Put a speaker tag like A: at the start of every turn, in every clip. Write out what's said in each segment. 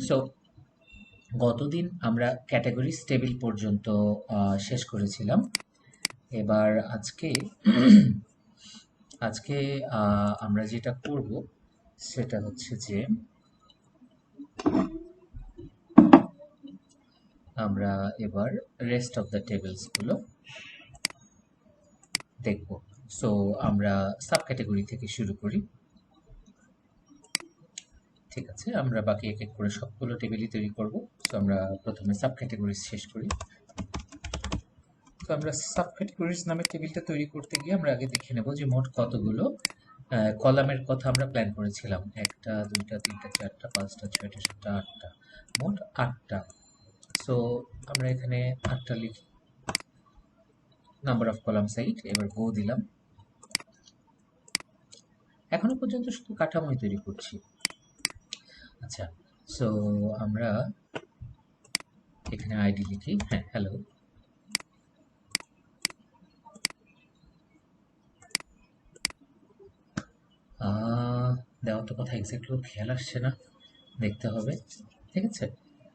A: So গতদিন আমরা categories table পর্যন্ত শেষ করেছিলাম। এবার আজকে আজকে আমরা যেটা করব সেটা হচ্ছে যে আমরা এবার রেস্ট অফ দ্য টেবিলসগুলো দেখব। সো আমরা সাব ক্যাটাগরি থেকে শুরু করি। ঠিক আছে, আমরা বাকি এক এক করে সবগুলো টেবিলই তৈরি করব। সো আমরা প্রথমে সাব ক্যাটাগরিজ শেষ করি। তো আমরা সাব ক্যাটাগরিজ নামের টেবিলটা তৈরি করতে গিয়ে আমরা আগে দেখে নেব যে মোট কতগুলো কলামের কথা আমরা প্ল্যান করেছিলাম। একটা, দুইটা, তিনটা, চারটা, পাঁচটা, ছয়টা, সাতটা, আটটা, মোট আটটা। সো আমরা এখানে আটটা লিখি, নাম্বার অফ কলামস 8। এবার গো দিলাম। এখনো পর্যন্ত শুধু কাঠামোই তৈরি করছি। আচ্ছা, সো আমরা এখানে আইডি লিখি। হ্যাঁ, হ্যালো। দেওয়া তো কথা এক্স্যাক্টলি খেয়াল আসছে না, দেখতে হবে। ঠিক আছে,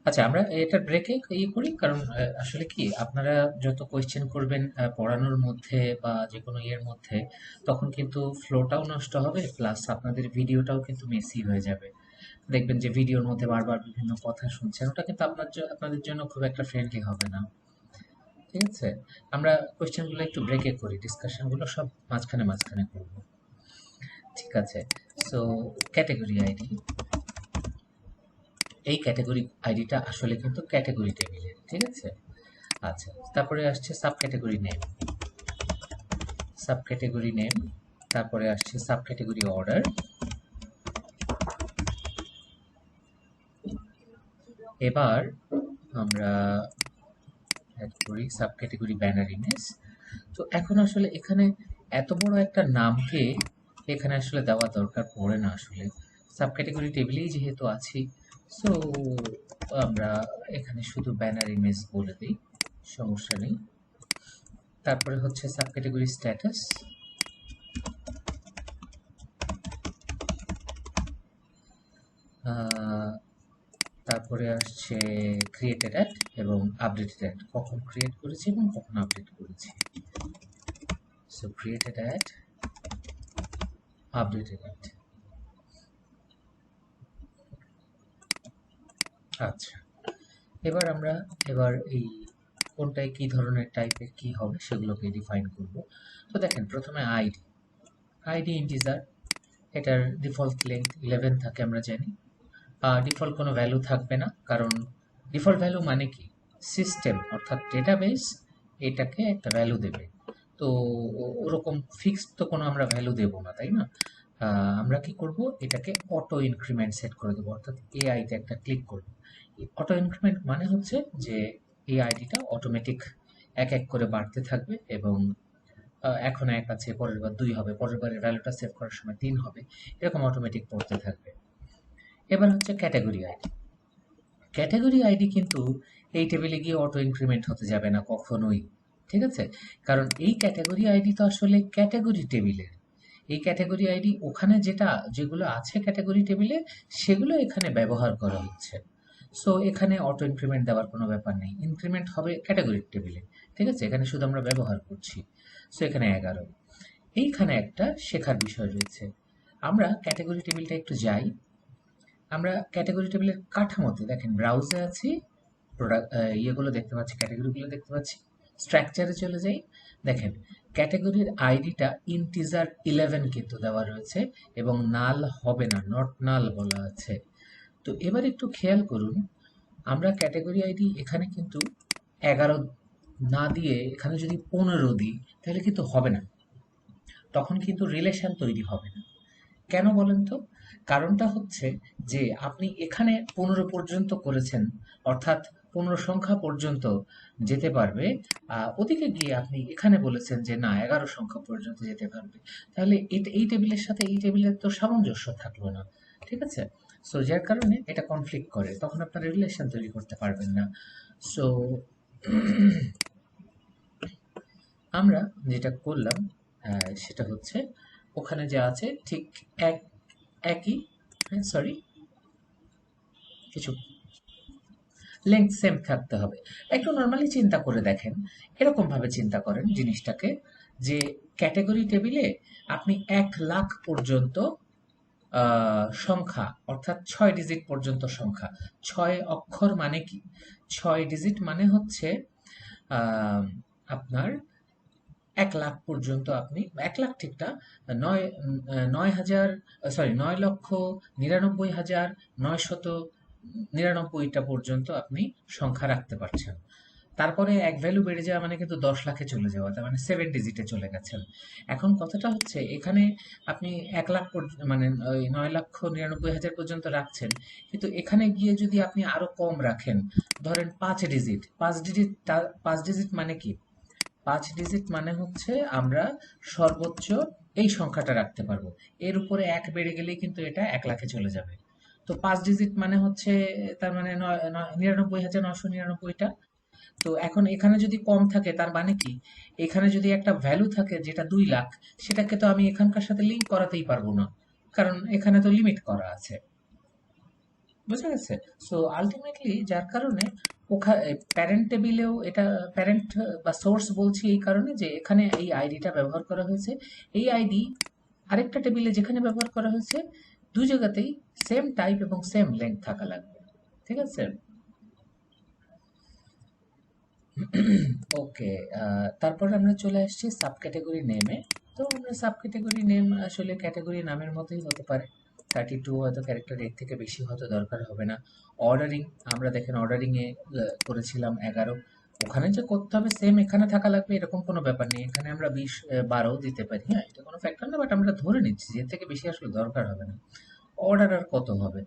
A: আচ্ছা আমরা এটা ব্রেকে ইয়ে করি, কারণ আসলে কি আপনারা যত কোয়েশ্চেন করবেন পড়ানোর মধ্যে বা যে কোনো ইয়ের মধ্যে, তখন কিন্তু ফ্লোটাও নষ্ট হবে, প্লাস আপনাদের ভিডিওটাও কিন্তু মেসি হয়ে যাবে। দেখবেন যে ভিডিওর মধ্যে বারবার বিভিন্ন কথা শুনছেন, ওটা কিন্তু আপনাদের জন্য খুব একটা ফ্রেন্ডলি হবে না। ঠিক আছে, আমরা কোয়েশ্চেনগুলো একটু ব্রেকে করি, ডিসকাশনগুলো সব মাঝখানে মাঝখানে করব। ঠিক আছে, সো ক্যাটেগরি আইডি, এই ক্যাটাগরি আইডিটা আসলে কিন্তু ক্যাটাগরি টেবিলের। ঠিক আছে, আচ্ছা তারপরে আসছে sub category name, sub category name, তারপরে আসছে সাব ক্যাটাগরি অর্ডার। এবার আমরা অ্যাড করি সাব ক্যাটাগরি ব্যানার ইমেজ। তো এখন আসলে এখানে এত বড় একটা নামকে এখানে আসলে দেওয়া দরকার পড়ে না আসলে, সাব ক্যাটাগরি টেবিলেই যেহেতু আছি। সো আমরা এখানে শুধু ব্যানার ইমেজ বলে দিই, সমস্যা নেই। তারপরে হচ্ছে সাব ক্যাটাগরি স্ট্যাটাস, তারপরে আসছে ক্রিয়েটেড অ্যাড এবং আপডেটেড অ্যাড, কখন ক্রিয়েট করেছি এবং কখন আপডেট করেছি। So created at, updated at. আচ্ছা, এবার এই কোনটায় কি ধরনের টাইপের কি হবে সেগুলোকে ডিফাইন করব। তো দেখেন প্রথমে আইডি, আইডি ইন্টিজার, এটার ডিফল্ট লেন্থ 11 থাকে আমরা জানি। ডিফল্ট কোনো ভ্যালু থাকবে না, কারণ ডিফল্ট ভ্যালু মানে কি, সিস্টেম অর্থাৎ ডেটাবেস এটাকে একটা ভ্যালু দেবে। তো ওরকম ফিক্সড তো কোনো আমরা ভ্যালু দেব না, তাই না? আমরা কি করব, এটাকে অটো ইনক্রিমেন্ট সেট করে দেবো, অর্থাৎ এই আইতে একটা ক্লিক করব। অটো ইনক্রিমেন্ট মানে হচ্ছে যে এই আইডিটা অটোমেটিক এক এক করে বাড়তে থাকবে এবং এখন 1 আছে, পরের বার 2 হবে, পরের বারের ভ্যালুটা সেভ করার সময় 3 হবে, এরকম অটোমেটিক পড়তে থাকবে। এবার হচ্ছে ক্যাটাগরি আইডি, ক্যাটাগরি আইডি কিন্তু এই টেবিলে গিয়ে অটো ইনক্রিমেন্ট হতে যাবে না কখনোই। ঠিক আছে, কারণ এই ক্যাটাগরি আইডি তো আসলে ক্যাটাগরি টেবিলের, এই ক্যাটাগরি আইডি ওখানে যেগুলো আছে ক্যাটাগরি টেবিলে সেগুলো এখানে ব্যবহার করা হচ্ছে। সো এখানে অটো ইনক্রিমেন্ট দেওয়ার কোনো ব্যাপার নেই, ইনক্রিমেন্ট হবে ক্যাটাগরি টেবিলে। ঠিক আছে, এখানে শুধু আমরা ব্যবহার করছি। সো এখানে 11। এইখানে একটা শেখার বিষয় রয়েছে, আমরা ক্যাটাগরি টেবিলটা একটু যাই। আমরা ক্যাটাগরি টেবিলের কাঠামোতে দেখেন ব্রাউজে আছি, প্রোডাক্ট ইয়েগুলো দেখতে পাচ্ছি, ক্যাটাগরিগুলো দেখতে পাচ্ছি। স্ট্রাকচারে চলে যাই, দেখেন ক্যাটাগরির আইডিটা ইন্টিজার 11 কিন্তু দেওয়া রয়েছে এবং নাল হবে না, নট নাল বলা আছে। তো এবার একটু খেয়াল করুন, আমরা ক্যাটাগরি আইডি এখানে কিন্তু 11 না দিয়ে এখানে যদি 15 দিই তাহলে কিন্তু হবে না, তখন কিন্তু রিলেশন তৈরি হবে না। কেন বলেন তো? কারণটা হচ্ছে যে আপনি এখানে 15 পর্যন্ত করেছেন, অর্থাৎ 15 সংখ্যা পর্যন্ত যেতে পারবে। ওদিকে গিয়ে আপনি এখানে বলেছেন যে না 11 সংখ্যা পর্যন্ত যেতে পারবে। তাহলে এই টেবিলের সাথে এই টেবিলের তো সামঞ্জস্য থাকলো না। ঠিক আছে? সো যার কারণে এটা কনফ্লিক্ট করে। তখন আপনার রিলেশন তৈরি করতে পারবেন না। সো আমরা যেটা করলাম সেটা হচ্ছে ওখানে যা আছে ঠিক এক একই, সরি কিছু লেংথ সেম থাকতে হবে। একটু নর্মালি চিন্তা করে দেখেন, এরকমভাবে চিন্তা করেন জিনিসটাকে, যে ক্যাটেগরি টেবিলে আপনি 1,00,000 পর্যন্ত সংখ্যা, অর্থাৎ 6 ডিজিট পর্যন্ত সংখ্যা। 6 অক্ষর মানে কি? 6 ডিজিট মানে হচ্ছে আহ, আপনার 1,00,000 পর্যন্ত আপনি, 1,00,000 ঠিক না, 9,000, সরি, 9,99,999টা পর্যন্ত আপনি সংখ্যা রাখতে পারছেন। তারপরে এক ভ্যালু বেড়ে যাওয়া মানে কিন্তু 10,00,000-এ চলে যাওয়া, তার মানে 7 ডিজিটে চলে গেছেন। এখন কথাটা হচ্ছে এখানে আপনি 1,00,000 মানে ওই 9,99,000 পর্যন্ত রাখছেন, কিন্তু এখানে গিয়ে যদি আপনি আরো কম রাখেন, ধরেন 5 ডিজিট, 5 ডিজিট, 5 ডিজিট মানে কি? 5 ডিজিট মানে হচ্ছে আমরা সর্বোচ্চ এই সংখ্যাটা রাখতে পারবো। এর উপরে 1 বেড়ে গেলেই কিন্তু এটা 1,00,000-এ চলে যাবে। তো 5 ডিজিট মানে হচ্ছে, তার মানে 99,999টা। তো এখন এখানে যদি কম থাকে তার মানে কি? এখানে যদি একটা ভ্যালু থাকে যেটা 2,00,000, সেটাকে তো আমি এখানকার সাথে লিঙ্ক করাতেই পারবো না, কারণ এখানে তো লিমিট করা আছে। বুঝা গেছে? সো আলটিমেটলি যার কারণে প্যারেন্ট টেবিলেও এটা, প্যারেন্ট বা সোর্স বলছি এই কারণে যে এখানে এই আইডিটা ব্যবহার করা হয়েছে। এই আইডি আরেকটা টেবিলে যেখানে ব্যবহার করা হয়েছে, দুই জায়গাতেই সেম টাইপ এবং সেম লেন্থ থাকা লাগবে। ঠিক আছে? ওকে। তারপর আমরা চলে আসছি সাব ক্যাটেগরি নেমে। তো আমরা সাব ক্যাটেগরি নেম আসলে ক্যাটেগরি নামের মতোই হতে পারে। 32 হয়তো ক্যারেক্টার, এর থেকে বেশি হয়তো দরকার হবে না। অর্ডারিং, আমরা দেখেন অর্ডারিংয়ে করেছিলাম 11, ওখানে যে করতে হবে সেম এখানে থাকা লাগবে এরকম কোনো ব্যাপার নেই। এখানে আমরা 20, 12 দিতে পারি। হ্যাঁ, এটা কোনো ফ্যাক্টর না, বাট আমরা ধরে নিচ্ছি যে এর থেকে বেশি আসলে দরকার হবে না। অর্ডার আর কত হবে?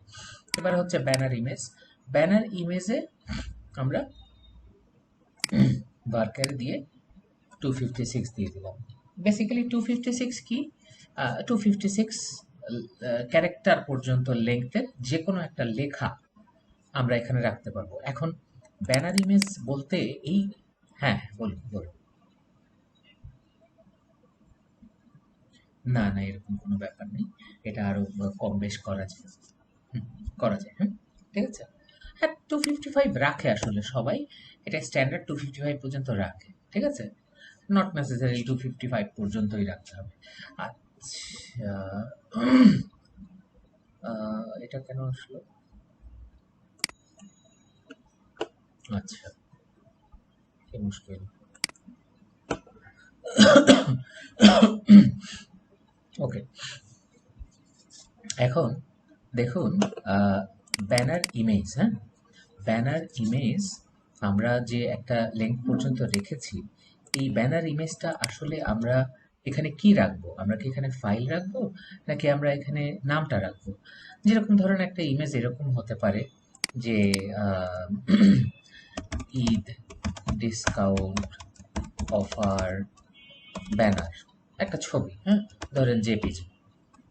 A: এবার হচ্ছে ব্যানার ইমেজ। ব্যানার ইমেজে আমরা বার্কার দিয়ে 256 দিয়ে দিলাম। বেসিক্যালি 256 কি? 256 ক্যারেক্টার পর্যন্ত লেংথের যে কোনো একটা লেখা আমরা এখানে রাখতে পারবো। এখন ব্যানার ইমেজ বলতে এই, হ্যাঁ হ্যাঁ, বলুন বলুন। না না, এরকম কোনো ব্যাপার নেই, এটা আরো কম বেশ করা যায়। হুম, করা যায়, হ্যাঁ, ঠিক আছে। হ্যাঁ, 255 রাখে আসলে সবাই, এটা স্ট্যান্ডার্ড 255 পর্যন্ত রাখে, ঠিক আছে। নট নেসেসারি 255 পর্যন্তই রাখতে হবে। আচ্ছা, এটা কেন আসলো? আচ্ছা, কি মুশকিল। ওকে, এখন দেখুন, ব্যানার ইমেজ, হ্যাঁ, ব্যানার ইমেজ আমরা যে একটা লেন্থ পর্যন্ত রেখেছি, এই ব্যানার ইমেজটা আসলে আমরা এখানে কি রাখবো? আমরা কি এখানে ফাইল রাখবো, নাকি আমরা এখানে নামটা রাখবো? যেরকম ধরেন একটা ইমেজ এরকম হতে পারে যে আহ, ঈদ ডিসকাউন্ট অফার ব্যানার, একটা ছবি, হ্যাঁ, ধরেন জেপিজি।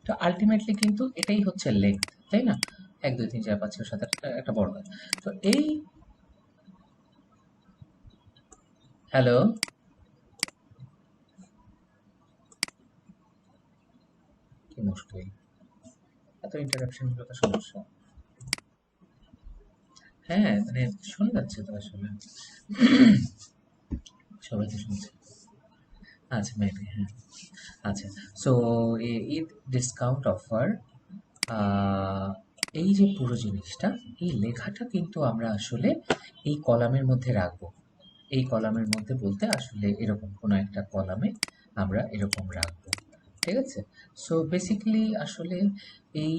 A: তো আলটিমেটলি কিন্তু এটাই হচ্ছে লেন্থ, তাই না? 1 2 3 4 5 6 7 8, একটা বড় গাছ। তো এই, হ্যালো, কি মুশকিল, এত ইন্টারাপশন হলো তো সমস্যা। হ্যাঁ, মানে শোনা যাচ্ছে তো আসলে, সবাই তো শুনছে। আচ্ছা, মেবি, হ্যাঁ। আচ্ছা, সো ঈদ ডিসকাউন্ট অফার, এই যে পুরো জিনিসটা, এই লেখাটা কিন্তু আমরা আসলে এই কলামের মধ্যে রাখবো। এই কলামের মধ্যে বলতে আসলে এরকম কোনো একটা কলামে আমরা এরকম রাখবো। ঠিক আছে? সো বেসিক্যালি আসলে এই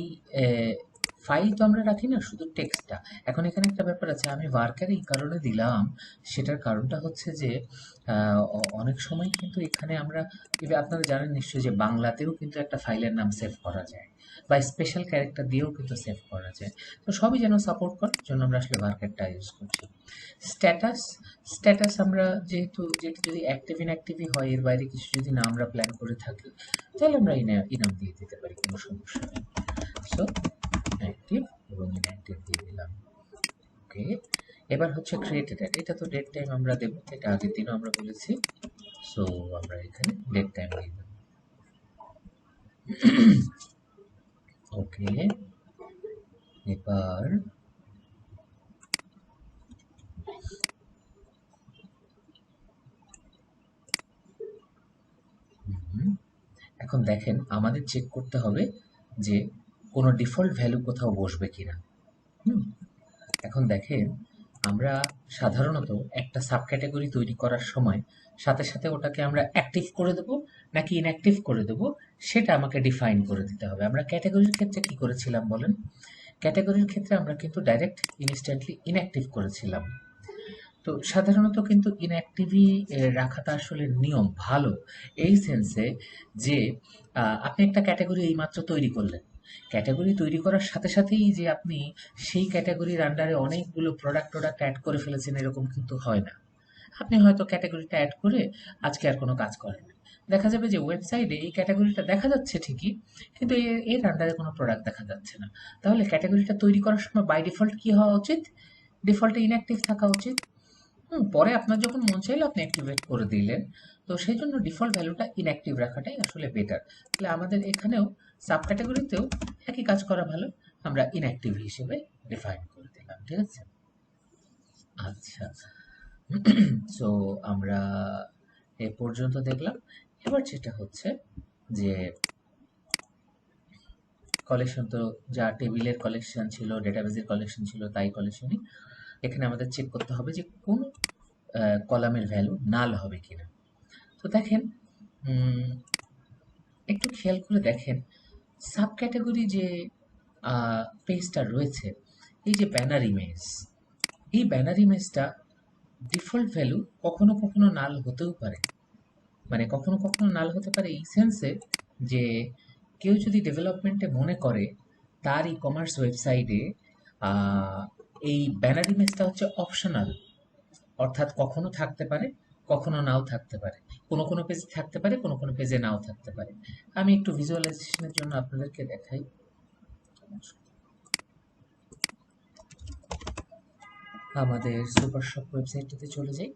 A: ফাইল তো আমরা রাখি না, শুধু টেক্সটটা। এখন এখানে একটা ব্যাপার আছে, আমি ওয়ার্কার এই কারণে দিলাম, সেটার কারণটা হচ্ছে যে অনেক সময় কিন্তু এখানে আমরা, আপনারা জানেন নিশ্চয়ই যে বাংলাতেও কিন্তু একটা ফাইলের নাম সেভ করা যায়, বা স্পেশাল ক্যারেক্টার দিয়েও কিন্তু সেভ করা যায়। তো সবই যেন সাপোর্ট করে, জন্য আমরা আসলে ওয়ার্কারটা ইউজ করছি। স্ট্যাটাস, স্ট্যাটাস আমরা যেহেতু, যেটা যদি অ্যাক্টিভ ইনঅ্যাক্টিভই হয়, এর বাইরে কিছু যদি না আমরা প্ল্যান করে থাকি, তাহলে আমরা ইনাম দিয়ে দিতে পারি, কোনো সমস্যা নেই। সো অ্যাক্টিভ এবং ইনঅ্যাক্টিভ দিয়ে দিলাম। ওকে, এবার হচ্ছে ক্রিয়েটেড ডেট। এটা তো ডেট টাইম আমরা দেবো, এটা আগের দিনও আমরা বলেছি। সো আমরা এখানে ডেট টাইম দিয়ে দেবো। ওকে, এবার এখন দেখেন আমাদের চেক করতে হবে যে কোনো ডিফল্ট ভ্যালু কোথাও বসবে কিনা। হুম এখন দেখেন আমরা সাধারণত একটা সাব ক্যাটাগরি তৈরি করার সময় সাথে সাথে ওটাকে আমরা অ্যাক্টিভ করে দেব নাকি ইনঅ্যাক্টিভ করে দেব সেটা আমাকে ডিফাইন করে দিতে হবে। আমরা ক্যাটাগরির ক্ষেত্রে কি করেছিলাম বলেন? ক্যাটাগরির ক্ষেত্রে আমরা কিন্তু ডাইরেক্ট ইনস্ট্যান্টলি ইনঅ্যাক্টিভ করেছিলাম। তো সাধারণত কিন্তু ইনঅ্যাক্টিভই রাখাটা আসলে নিয়ম ভালো, এই সেন্সে যে আপনি একটা ক্যাটাগরি এইমাত্র তৈরি করলেন, ক্যাটাগরি তৈরি করার সাথে সাথেই যে আপনি সেই ক্যাটাগরির আন্ডারে অনেকগুলো প্রোডাক্ট অ্যাড করে ফেলেছেন এরকম কিন্তু হয় না। আপনি হয়তো ক্যাটাগরিটা অ্যাড করে আজকে আর কোনো কাজ করেন না, দেখা যাবে যে ওয়েবসাইটে এই ক্যাটাগরিটা দেখা যাচ্ছে ঠিকই, কিন্তু এর আন্ডারে কোনো প্রোডাক্ট দেখা যাচ্ছে না। তাহলে ক্যাটাগরিটা তৈরি করার সময় বাই ডিফল্ট কি হওয়া উচিত? ডিফল্টে ইনঅ্যাক্টিভ থাকা উচিত। পরে আপনার যখন মন চাইলো আপনি অ্যাক্টিভেট করে দিলেন। তো সেই জন্য ডিফল্ট ভ্যালুটা ইনঅ্যাক্টিভ রাখাটাই আসলে বেটার। তাহলে আমাদের এখানেও সাব ক্যাটাগরিতেও একই কাজ করা ভালো, আমরা ইনঅ্যাক্টিভ হিসেবে ডিফাইন করে দিলাম। ঠিক আছে? আচ্ছা, সো আমরা এ পর্যন্ত দেখলাম। এবার যেটা হচ্ছে যে কালেকশন, তো যা টেবিলের কালেকশন ছিল, ডেটাবেজের কালেকশন ছিল তাই কালেকশনই। এখানে আমাদের চেক করতে হবে যে কোন কলামের ভ্যালু নাল হবে কিনা। তো দেখেন, একটু খেয়াল করে দেখেন সাব ক্যাটাগরি যে পেজটা রয়েছে, এই যে ব্যানার ইমেজ, এই ব্যানার ইমেজটা ডিফল্ট ভ্যালু কখনো কখনো নাল হতেও পারে। মানে কখনো কখনো নাল হতে পারে এই সেন্সে যে কেউ যদি ডেভেলপমেন্টে মনে করে তার ই কমার্স ওয়েবসাইটে এই ব্যানার ইমেজটা হচ্ছে অপশনাল, অর্থাৎ কখনো থাকতে পারে কখনো নাও থাকতে পারে, কোনো কোনো পেজে থাকতে পারে কোনো কোনো পেজে নাও থাকতে পারে। আমি একটু ভিজুয়ালাইজেশনের জন্য আপনাদেরকে দেখাই। আমাদের সুপার শপ ওয়েবসাইটটাতে চলে যাই,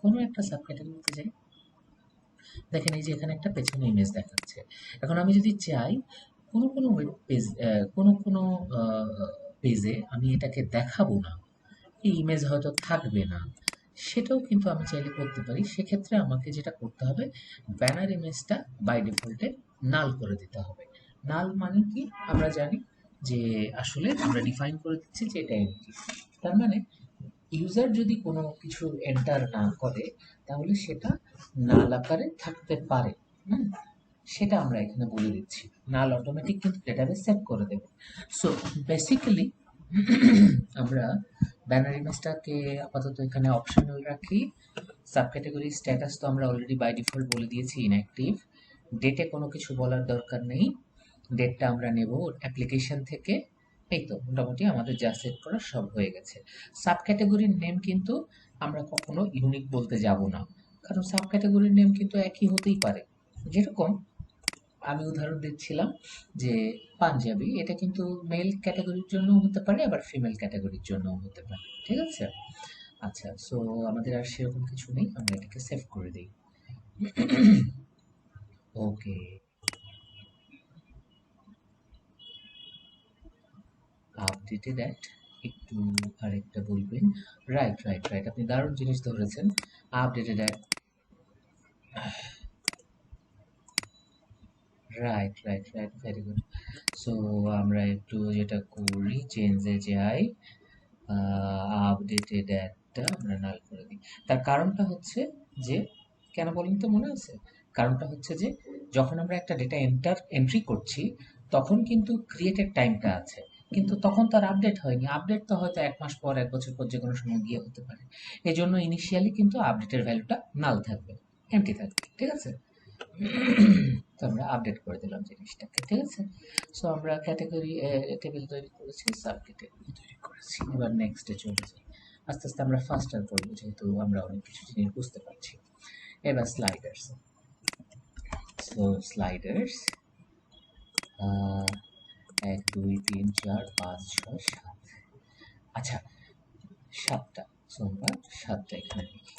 A: কোনো একটা সাব ক্যাটাগরিতে যাই। দেখেন এই যে এখানে একটা পেছনে ইমেজ দেখাচ্ছে। এখন আমি যদি চাই কোনো কোনো ওয়েব পেজ, কোনো কোনো পেজে আমি এটাকে দেখাবো না, এই ইমেজ হয়তো থাকবে না, সেটাও কিন্তু আমি চাইলে করতে পারি। সেক্ষেত্রে আমাকে যেটা করতে হবে, ব্যানার ইমেজটা বাই ডিফল্টে নাল করে দিতে হবে। নাল মানে কি আমরা জানি যে আসলে আমরা ডিফাইন করে দিচ্ছি যে এটা এমটি। তার মানে ইউজার যদি কোনো কিছু এন্টার না করে তাহলে সেটা নাল আকারে থাকতে পারে। হুম সেটা আমরা এখানে বলে দিচ্ছি, নাল অটোমেটিক কিন্তু ডেটাবেস সেট করে দেবে। সো বেসিক্যালি আমরা ব্যানার ইমেজটাকে আপাতত এখানে অপশনাল রাখি। সাব ক্যাটাগরি স্ট্যাটাস তো আমরা অলরেডি বাই ডিফল্ট বলে দিয়েছি ইনঅ্যাক্টিভ। ডেটে কোনো কিছু বলার দরকার নেই, ডেটটা আমরা নেব অ্যাপ্লিকেশন থেকে। এই তো মোটামুটি আমাদের যা সেট করা সব হয়ে গেছে। সাব ক্যাটাগরির নেম কিন্তু আমরা কখনো ইউনিক বলতে যাব না, কারণ সাব ক্যাটাগরির নেম কিন্তু একই হতেই পারে। যেরকম আমি উদাহরণ দিচ্ছিলাম যে পাঞ্জাবি, এটা কিন্তু মেল ক্যাটাগরির জন্য হতে পারে আবার ফিমেল ক্যাটাগরির জন্য হতে পারে। ঠিক আছে? আচ্ছা, সো আমাদের আর সেরকম কিছু নেই, আমরা এটাকে সেভ করে দিই। ওকে, আপডেটেড অ্যাট, একটু আরেকটা বলবেন। রাইট রাইট রাইট, আপনি দারুণ জিনিস ধরেছেন। Updated at, right right right, very good. So আমরা একটু যেটা করি, চেঞ্জে যাই, আপডেটেড অ্যাডটা আমরা নাল করে দিই। তার কারণটা হচ্ছে যে, কেন বলেন তো, মনে আছে? কারণটা হচ্ছে যে যখন আমরা একটা ডেটা এন্ট্রি করছি তখন কিন্তু ক্রিয়েটেড টাইমটা আছে, কিন্তু তখন তার আপডেট হয়নি। আপডেট তো হয়তো 1 মাস পর 1 বছর পর যে কোনো সময় গিয়ে হতে পারে। এই জন্য ইনিশিয়ালি কিন্তু আপডেটের ভ্যালুটা নাল থাকবে, এমটি থাকবে। ঠিক আছে? তো আমরা আপডেট করে দিলাম জিনিসটাকে। ঠিক আছে? সো আমরা ক্যাটাগরি টেবিল তৈরি করেছি, সাব ক্যাটাগরি তৈরি করেছি। এবার নেক্সটে চলে যাই। আস্তে আস্তে আমরা ফাস্টার করবো যেহেতু আমরা অনেক কিছু জিনিস বুঝতে পারছি। এবার স্লাইডার্স। So sliders 1 2 3 4 5 6 7। আচ্ছা, 7টা। সো আমরা 7টা এখানে লিখি।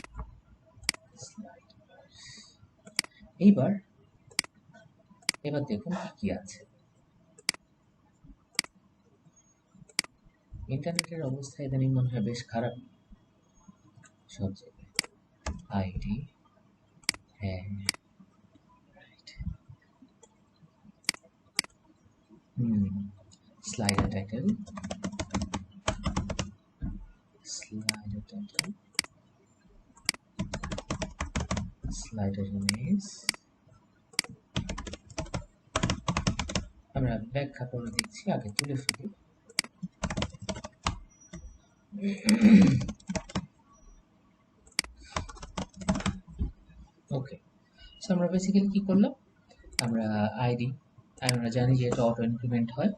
A: এইবার এবার দেখুন কি কি আছে। ইন্টারনেটের অবস্থা ইদানিং মনে হয় বেশ খারাপ সব জায়গায়। আইডি, হ্যাঁ right, title, slider title, slider image. আমরা ব্যাখ্যা করে দিচ্ছি, আগে তুলে ফেলি। ওকে, সো আমরা বেসিক্যালি কি করলাম, আমরা আইডি, আমরা জানি যে এটা অটো ইনক্রিমেন্ট হয়।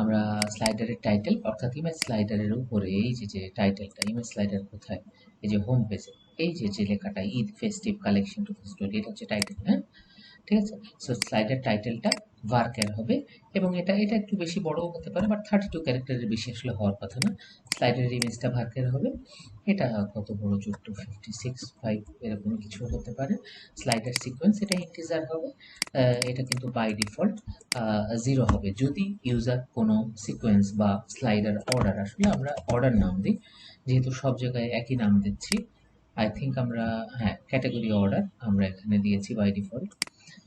A: আমরা স্লাইডারের টাইটেল অর্থাৎ ইমেজ স্লাইডারের উপরে এই যে টাইটেলটা, ইমেজ স্লাইডার কোথায়, এই যে হোম পেজে এই যে লেখাটা ঈদ ফেস্টিভ কালেকশন 2020, এটা হচ্ছে টাইটেল। হ্যাঁ, ঠিক আছে। সো স্লাইডার টাইটেলটা ভার্কার হবে, এবং এটা একটু বেশি বড়ও হতে পারে, বাট 32 ক্যারেক্টারের বেশি আসলে হওয়ার কথা না। স্লাইডারের ইমেজটা ভার্কার হবে, এটা কত বড়, যুক্ত 56 এরকম কিছু হতে পারে। স্লাইডার সিকোয়েন্স, এটা ইন্টিজার হবে, এটা কিন্তু বাই ডিফল্ট 0 হবে যদি ইউজার কোনো সিকোয়েন্স বা স্লাইডার অর্ডার, আসলে আমরা অর্ডার নাম দিই, যেহেতু সব জায়গায় একই নাম দিচ্ছি। আই থিঙ্ক আমরা, হ্যাঁ, ক্যাটাগরি অর্ডার আমরা এখানে দিয়েছি বাই ডিফল্ট,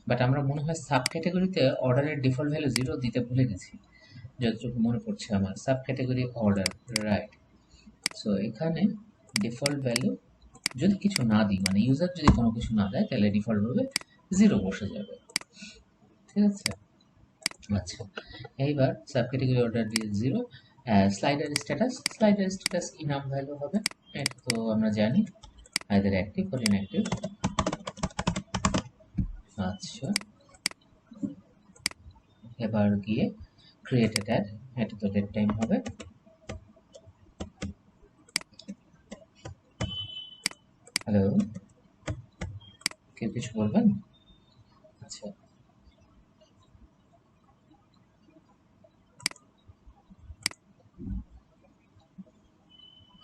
A: বাট আমরা মনে হয় সাব ক্যাটাগরিতে অর্ডারের ডিফল্ট ভ্যালু 0 দিতে ভুলে গেছি, যতটুকু মনে পড়ছে আমার। Sub category order, right. So এখানে ডিফল্ট ভ্যালু যদি কিছু না দিই, মানে ইউজার যদি কোনো কিছু না দেয়, তাহলে ডিফল্ট ভাবে 0 বসে যাবে, ঠিক আছে। আচ্ছা, এইবার সাব ক্যাটাগরি অর্ডার দিয়ে 0। স্লাইডার স্ট্যাটাস ইনাম ভ্যালু হবে, এটা তো আমরা জানি, আইদার অ্যাক্টিভ অর ইনঅ্যাক্টিভ। আচ্ছা, এবার গিয়ে ক্রিয়েটেড অ্যাড, এটা তো ডেট টাইম হবে। হ্যালো, কেউ কিছু বলবেন? আচ্ছা,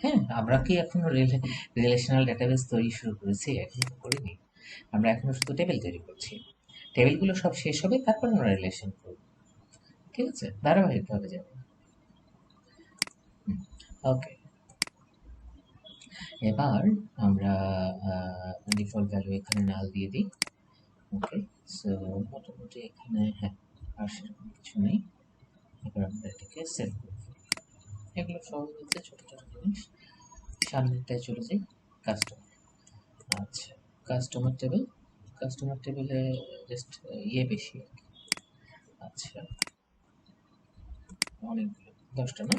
A: হ্যাঁ, আমরা কি এখনো রিলেশনাল ডাটাবেস তৈরি শুরু করেছি? এখনো তো করিনি, আমরা এখনো শুধু টেবিল তৈরি করছি। টেবিলগুলো সব শেষ হবে, তারপর আমরা রিলেশন করব, ঠিক আছে, ধারাবাহিকভাবে যাবে। ওকে, এবার আমরা ডিফল্ট ভ্যালু এখানে নাল দিয়ে দিই। ওকে, সো মোটামুটি এখানে, হ্যাঁ, আর সেরকম কিছু নেই। এবার আমরা এটাকে সেভ করে ফেলি। এগুলো সহজ বলতে ছোট ছোট জিনিস। সামনেটায় চলে যাই, কাস্টমার। আচ্ছা, কাস্টমার টেবিলে জাস্ট বেশি আর কি। আচ্ছা, অনেকগুলো, 10টা না?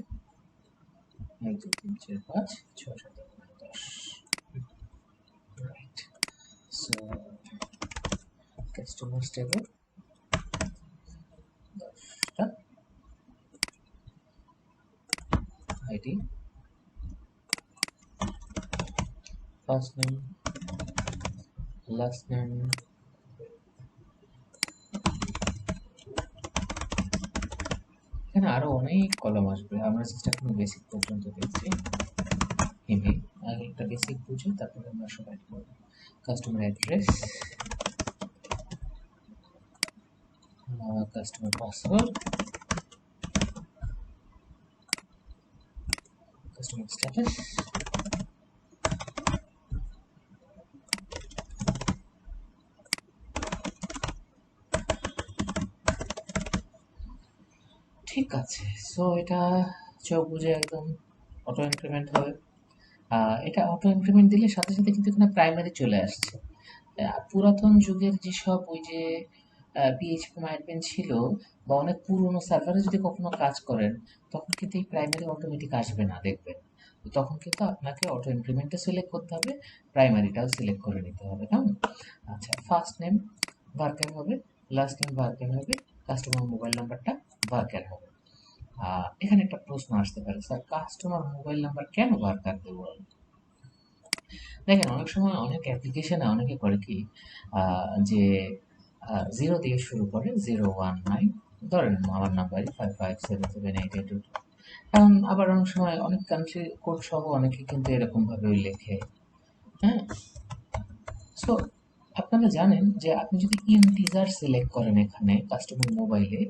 A: 1 2 3 4 5 6 7 8 9 10, রাইট। সো কাস্টমার টেবিল 10টা, ID, first name, last name, এখানে আরো অনেক কলাম আসবে, আমরা জাস্ট এখন বেসিক পর্যন্ত দেখছি। ইমেল, আগে একটা বেসিক বুঝি, তারপরে আমরা সবাই করব। Customer address, customer password, customer status, ঠিক আছে। সো এটা চোখ বুঝে একদম অটো ইনক্রিমেন্ট হবে। এটা অটো ইনক্রিমেন্ট দিলে সাথে সাথে কিন্তু এখানে প্রাইমারি চলে আসছে। পুরাতন যুগের যেসব ওই যে পিএইচপি মাইডবেন ছিল, বা অনেক পুরনো সার্ভারে যদি কখনো কাজ করেন, তখন কিন্তু এই প্রাইমারি অটোমেটিক আসবে না, দেখবেন। তো তখন কিন্তু আপনাকে অটো ইনক্রিমেন্টটা সিলেক্ট করতে হবে, প্রাইমারিটাও সিলেক্ট করে নিতে হবে, কেমন? আচ্ছা, ফার্স্ট নেম ভার্কার হবে, লাস্ট নেম ভার্কার হবে, কাস্টমার মোবাইল নাম্বারটা ভার্কার হবে। এখানে একটা প্রশ্ন আসতে পারে, স্যার কাস্টমার মোবাইল নাম্বার কেন ভার্কার দেবো আমি? দেখেন, অনেক সময় অনেক অ্যাপ্লিকেশনে অনেকে করে কি, যে 0 দিয়ে শুরু করে, 019, ধরেন আমার নাম্বারই 55778822। কারণ আবার অনেক সময় অনেক কান্ট্রি কোড সহ অনেকে কিন্তু এরকম ভাবে লেখে। হ্যাঁ, সো আপনারা জানেন যে আপনি যদি ইন্টিজার সিলেক্ট করেন এখানে কাস্টমার মোবাইলে,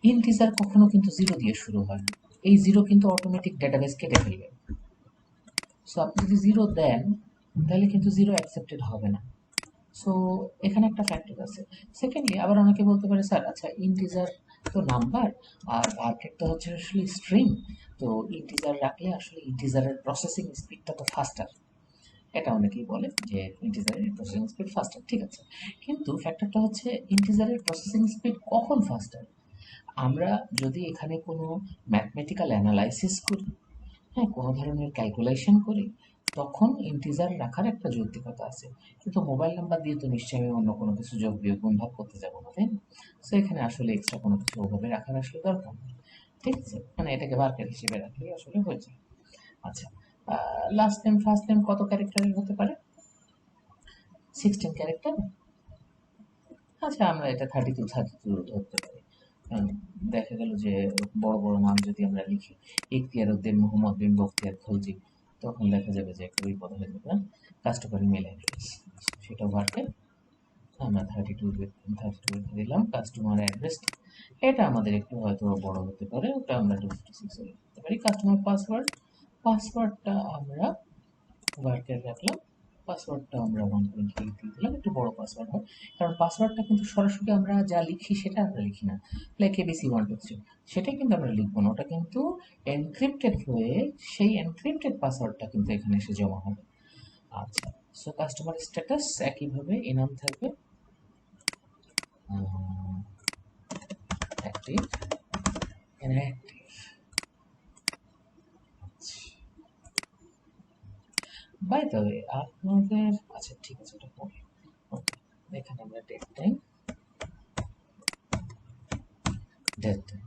A: ইন্টিজার কখনো কিন্তু 0 দিয়ে শুরু হয় না। এই 0 কিন্তু অটোমেটিক ডেটাবেস কেটে ফেলবে। সো আপনি যদি 0 দেন, তাহলে কিন্তু 0 অ্যাকসেপ্টেড হবে না। সো এখানে একটা ফ্যাক্টর আছে। সেকেন্ডলি, আবার অনেকে বলতে পারে, স্যার আচ্ছা ইন্টিজার তো নাম্বার আর ভার্কেরটা হচ্ছে আসলে স্ট্রিং। তো ইন্টিজার রাখলে আসলে ইন্টিজারের প্রসেসিং স্পিডটা তো ফাস্টার, এটা অনেকেই বলে যে ইন্টিজারের প্রসেসিং স্পিড ফাস্টার, ঠিক আছে। কিন্তু ফ্যাক্টরটা হচ্ছে ইন্টিজারের প্রসেসিং স্পিড কখন ফাস্টার, আমরা যদি এখানে কোনো ম্যাথমেটিক্যাল অ্যানালাইসিস করি, হ্যাঁ, কোনো ধরনের ক্যালকুলেশন করি, তখন ইন্টিজার রাখার একটা যৌক্তিকতা আছে। কিন্তু মোবাইল নাম্বার দিয়ে তো নিশ্চয়ই আমি অন্য কোনো কিছু যোগ বিয়োগ গুণ ভাগ করতে যাবো না, তাই না? সো এখানে আসলে এক্সট্রা কোনো কিছু ওভাবে রাখার আসলে দরকার নেই, ঠিক আছে, মানে এটাকে বার্কার হিসেবে রাখলেই আসলে হয়ে যায়। আচ্ছা, লাস্ট নেম ফার্স্ট নেম কত ক্যারেক্টারের হতে পারে? 16 ক্যারেক্টার। আচ্ছা, আমরা এটা 32 ধরতে পারি। দেখা গেল যে বড় বড় নাম যদি আমরা লিখি, ইখতিয়ার উদ্দিন মোহাম্মদ বিন বখতিয়ার খলজি, তখন দেখা যাবে যে একটা বিপদ হয়ে যাবে। কাস্টমার ইমেল অ্যাড্রেস, সেটাও বাড়বে। আমরা 32 দিলাম। কাস্টমার অ্যাড্রেস, এটা আমাদের একটু হয়তো বড় হতে পারে, ওটা আমরা 256 লিখতে পারি। কাস্টমার পাসওয়ার্ড, পাসওয়ার্ডটা আমরা ওয়ার্কের রাখলাম। পাসওয়ার্ডটা আমরা 1.8 দিয়ে দিলাম, একটু বড় পাসওয়ার্ড হয়, কারণ পাসওয়ার্ডটা কিন্তু সরাসরি আমরা যা লিখি সেটা আমরা লিখি না, লাইক এবিসি 123, সেটাই কিন্তু আমরা লিখবো না, ওটা কিন্তু এনক্রিপ্টেড হয়ে সেই এনক্রিপ্টেড পাসওয়ার্ডটা কিন্তু এখানে এসে জমা হবে। আচ্ছা, সো কাস্টমার স্ট্যাটাস একইভাবে ইনাম থাকবে active, inactive. By the way আপনাদের, আচ্ছা ঠিক আছে, ওটা পরে। ওকে, এখানে আমরা ডেট টাইম, ডেট টাইম,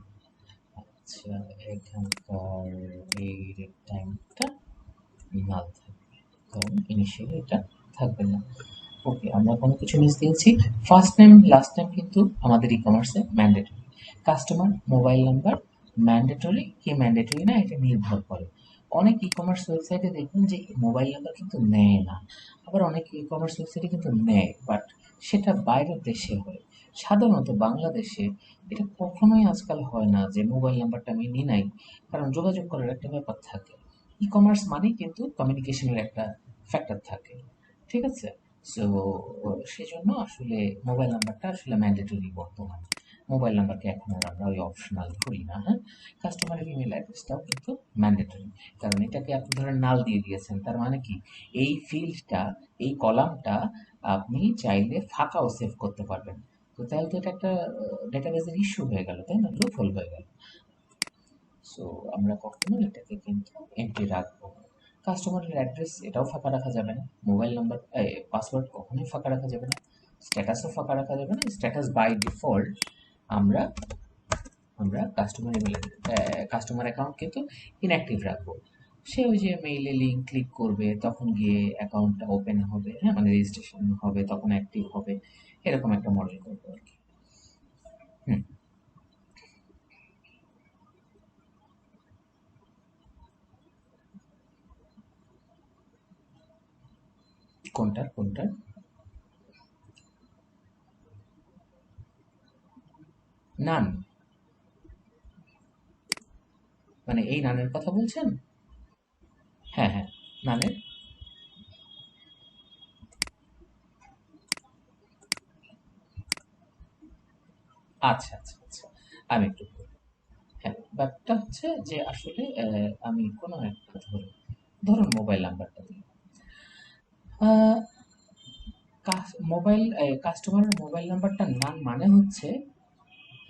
A: আচ্ছা এখানকার এই ডেট টাইমটা নাল থাকবে, কারণ ইনিশিয়ালি এটা থাকবে না। ওকে, আমরা কোনো কিছু মিস দিয়েছি। ফার্স্ট নেম লাস্ট নেম কিন্তু আমাদের ই কমার্সে mandatory. Customer mobile number mandatory কি ম্যান্ডেটরি না, এটা নির্ভর করে। অনেক ই কমার্স ওয়েবসাইটে দেখবেন যে মোবাইল নাম্বার কিন্তু নেয় না, আবার অনেক ই কমার্স ওয়েবসাইটে কিন্তু নেয়, বাট সেটা বাইরের দেশে হয়। সাধারণত বাংলাদেশে এটা কখনোই আজকাল হয় না যে মোবাইল নাম্বারটা আমি নিই নাই, কারণ যোগাযোগ করার একটা ব্যাপার থাকে। ই কমার্স মানেই কিন্তু কমিউনিকেশনের একটা ফ্যাক্টর থাকে, ঠিক আছে। সো সেজন্য আসলে মোবাইল নাম্বারটা আসলে ম্যান্ডেটরি বর্তমানে। মোবাইল নাম্বারকে এখন আর আমরা ওই অপশনাল ধরি না, হ্যাঁ। কাস্টমারের ইমেল অ্যাড্রেসটাও কিন্তু ম্যান্ডেটরি, কারণ এটাকে আপনি ধরেন নাল দিয়ে দিয়েছেন, তার মানে কি এই ফিল্ডটা, এই কলামটা আপনি চাইলে ফাঁকাও সেভ করতে পারবেন। তো তাহলে তো এটা একটা ডেটাবেজের ইস্যু হয়ে গেল, তাই না, লুপহোল হয়ে গেল। সো আমরা কখনো এটাকে কিন্তু এমটি রাখবো না। কাস্টমারের অ্যাড্রেস এটাও ফাঁকা রাখা যাবে না, মোবাইল নাম্বার পাসওয়ার্ড কখনোই ফাঁকা রাখা যাবে না, স্ট্যাটাসও ফাঁকা রাখা যাবে না। স্ট্যাটাস বাই ডিফল্ট আমরা আমরা কাস্টমার ইমেল, কাস্টমার অ্যাকাউন্ট কিন্তু ইনঅ্যাক্টিভ রাখবো। সে ওই যে মেইলে লিঙ্ক ক্লিক করবে, তখন গিয়ে অ্যাকাউন্টটা ওপেন হবে, হ্যাঁ, মানে রেজিস্ট্রেশন হবে, তখন অ্যাক্টিভ হবে, এরকম একটা মডেল করবো আর কি। হুম, কোনটার কোনটার? নান, মানে এই নানের কথা বলছেন? হ্যাঁ হ্যাঁ, নানের। আচ্ছা আচ্ছা আচ্ছা, আমি একটু বলি। হ্যাঁ, ব্যাপারটা হচ্ছে যে আসলে আমি কোনো একটা ধরুন মোবাইল নাম্বারটা দিই। মোবাইল কাস্টমারের মোবাইল নাম্বারটা নান মানে হচ্ছে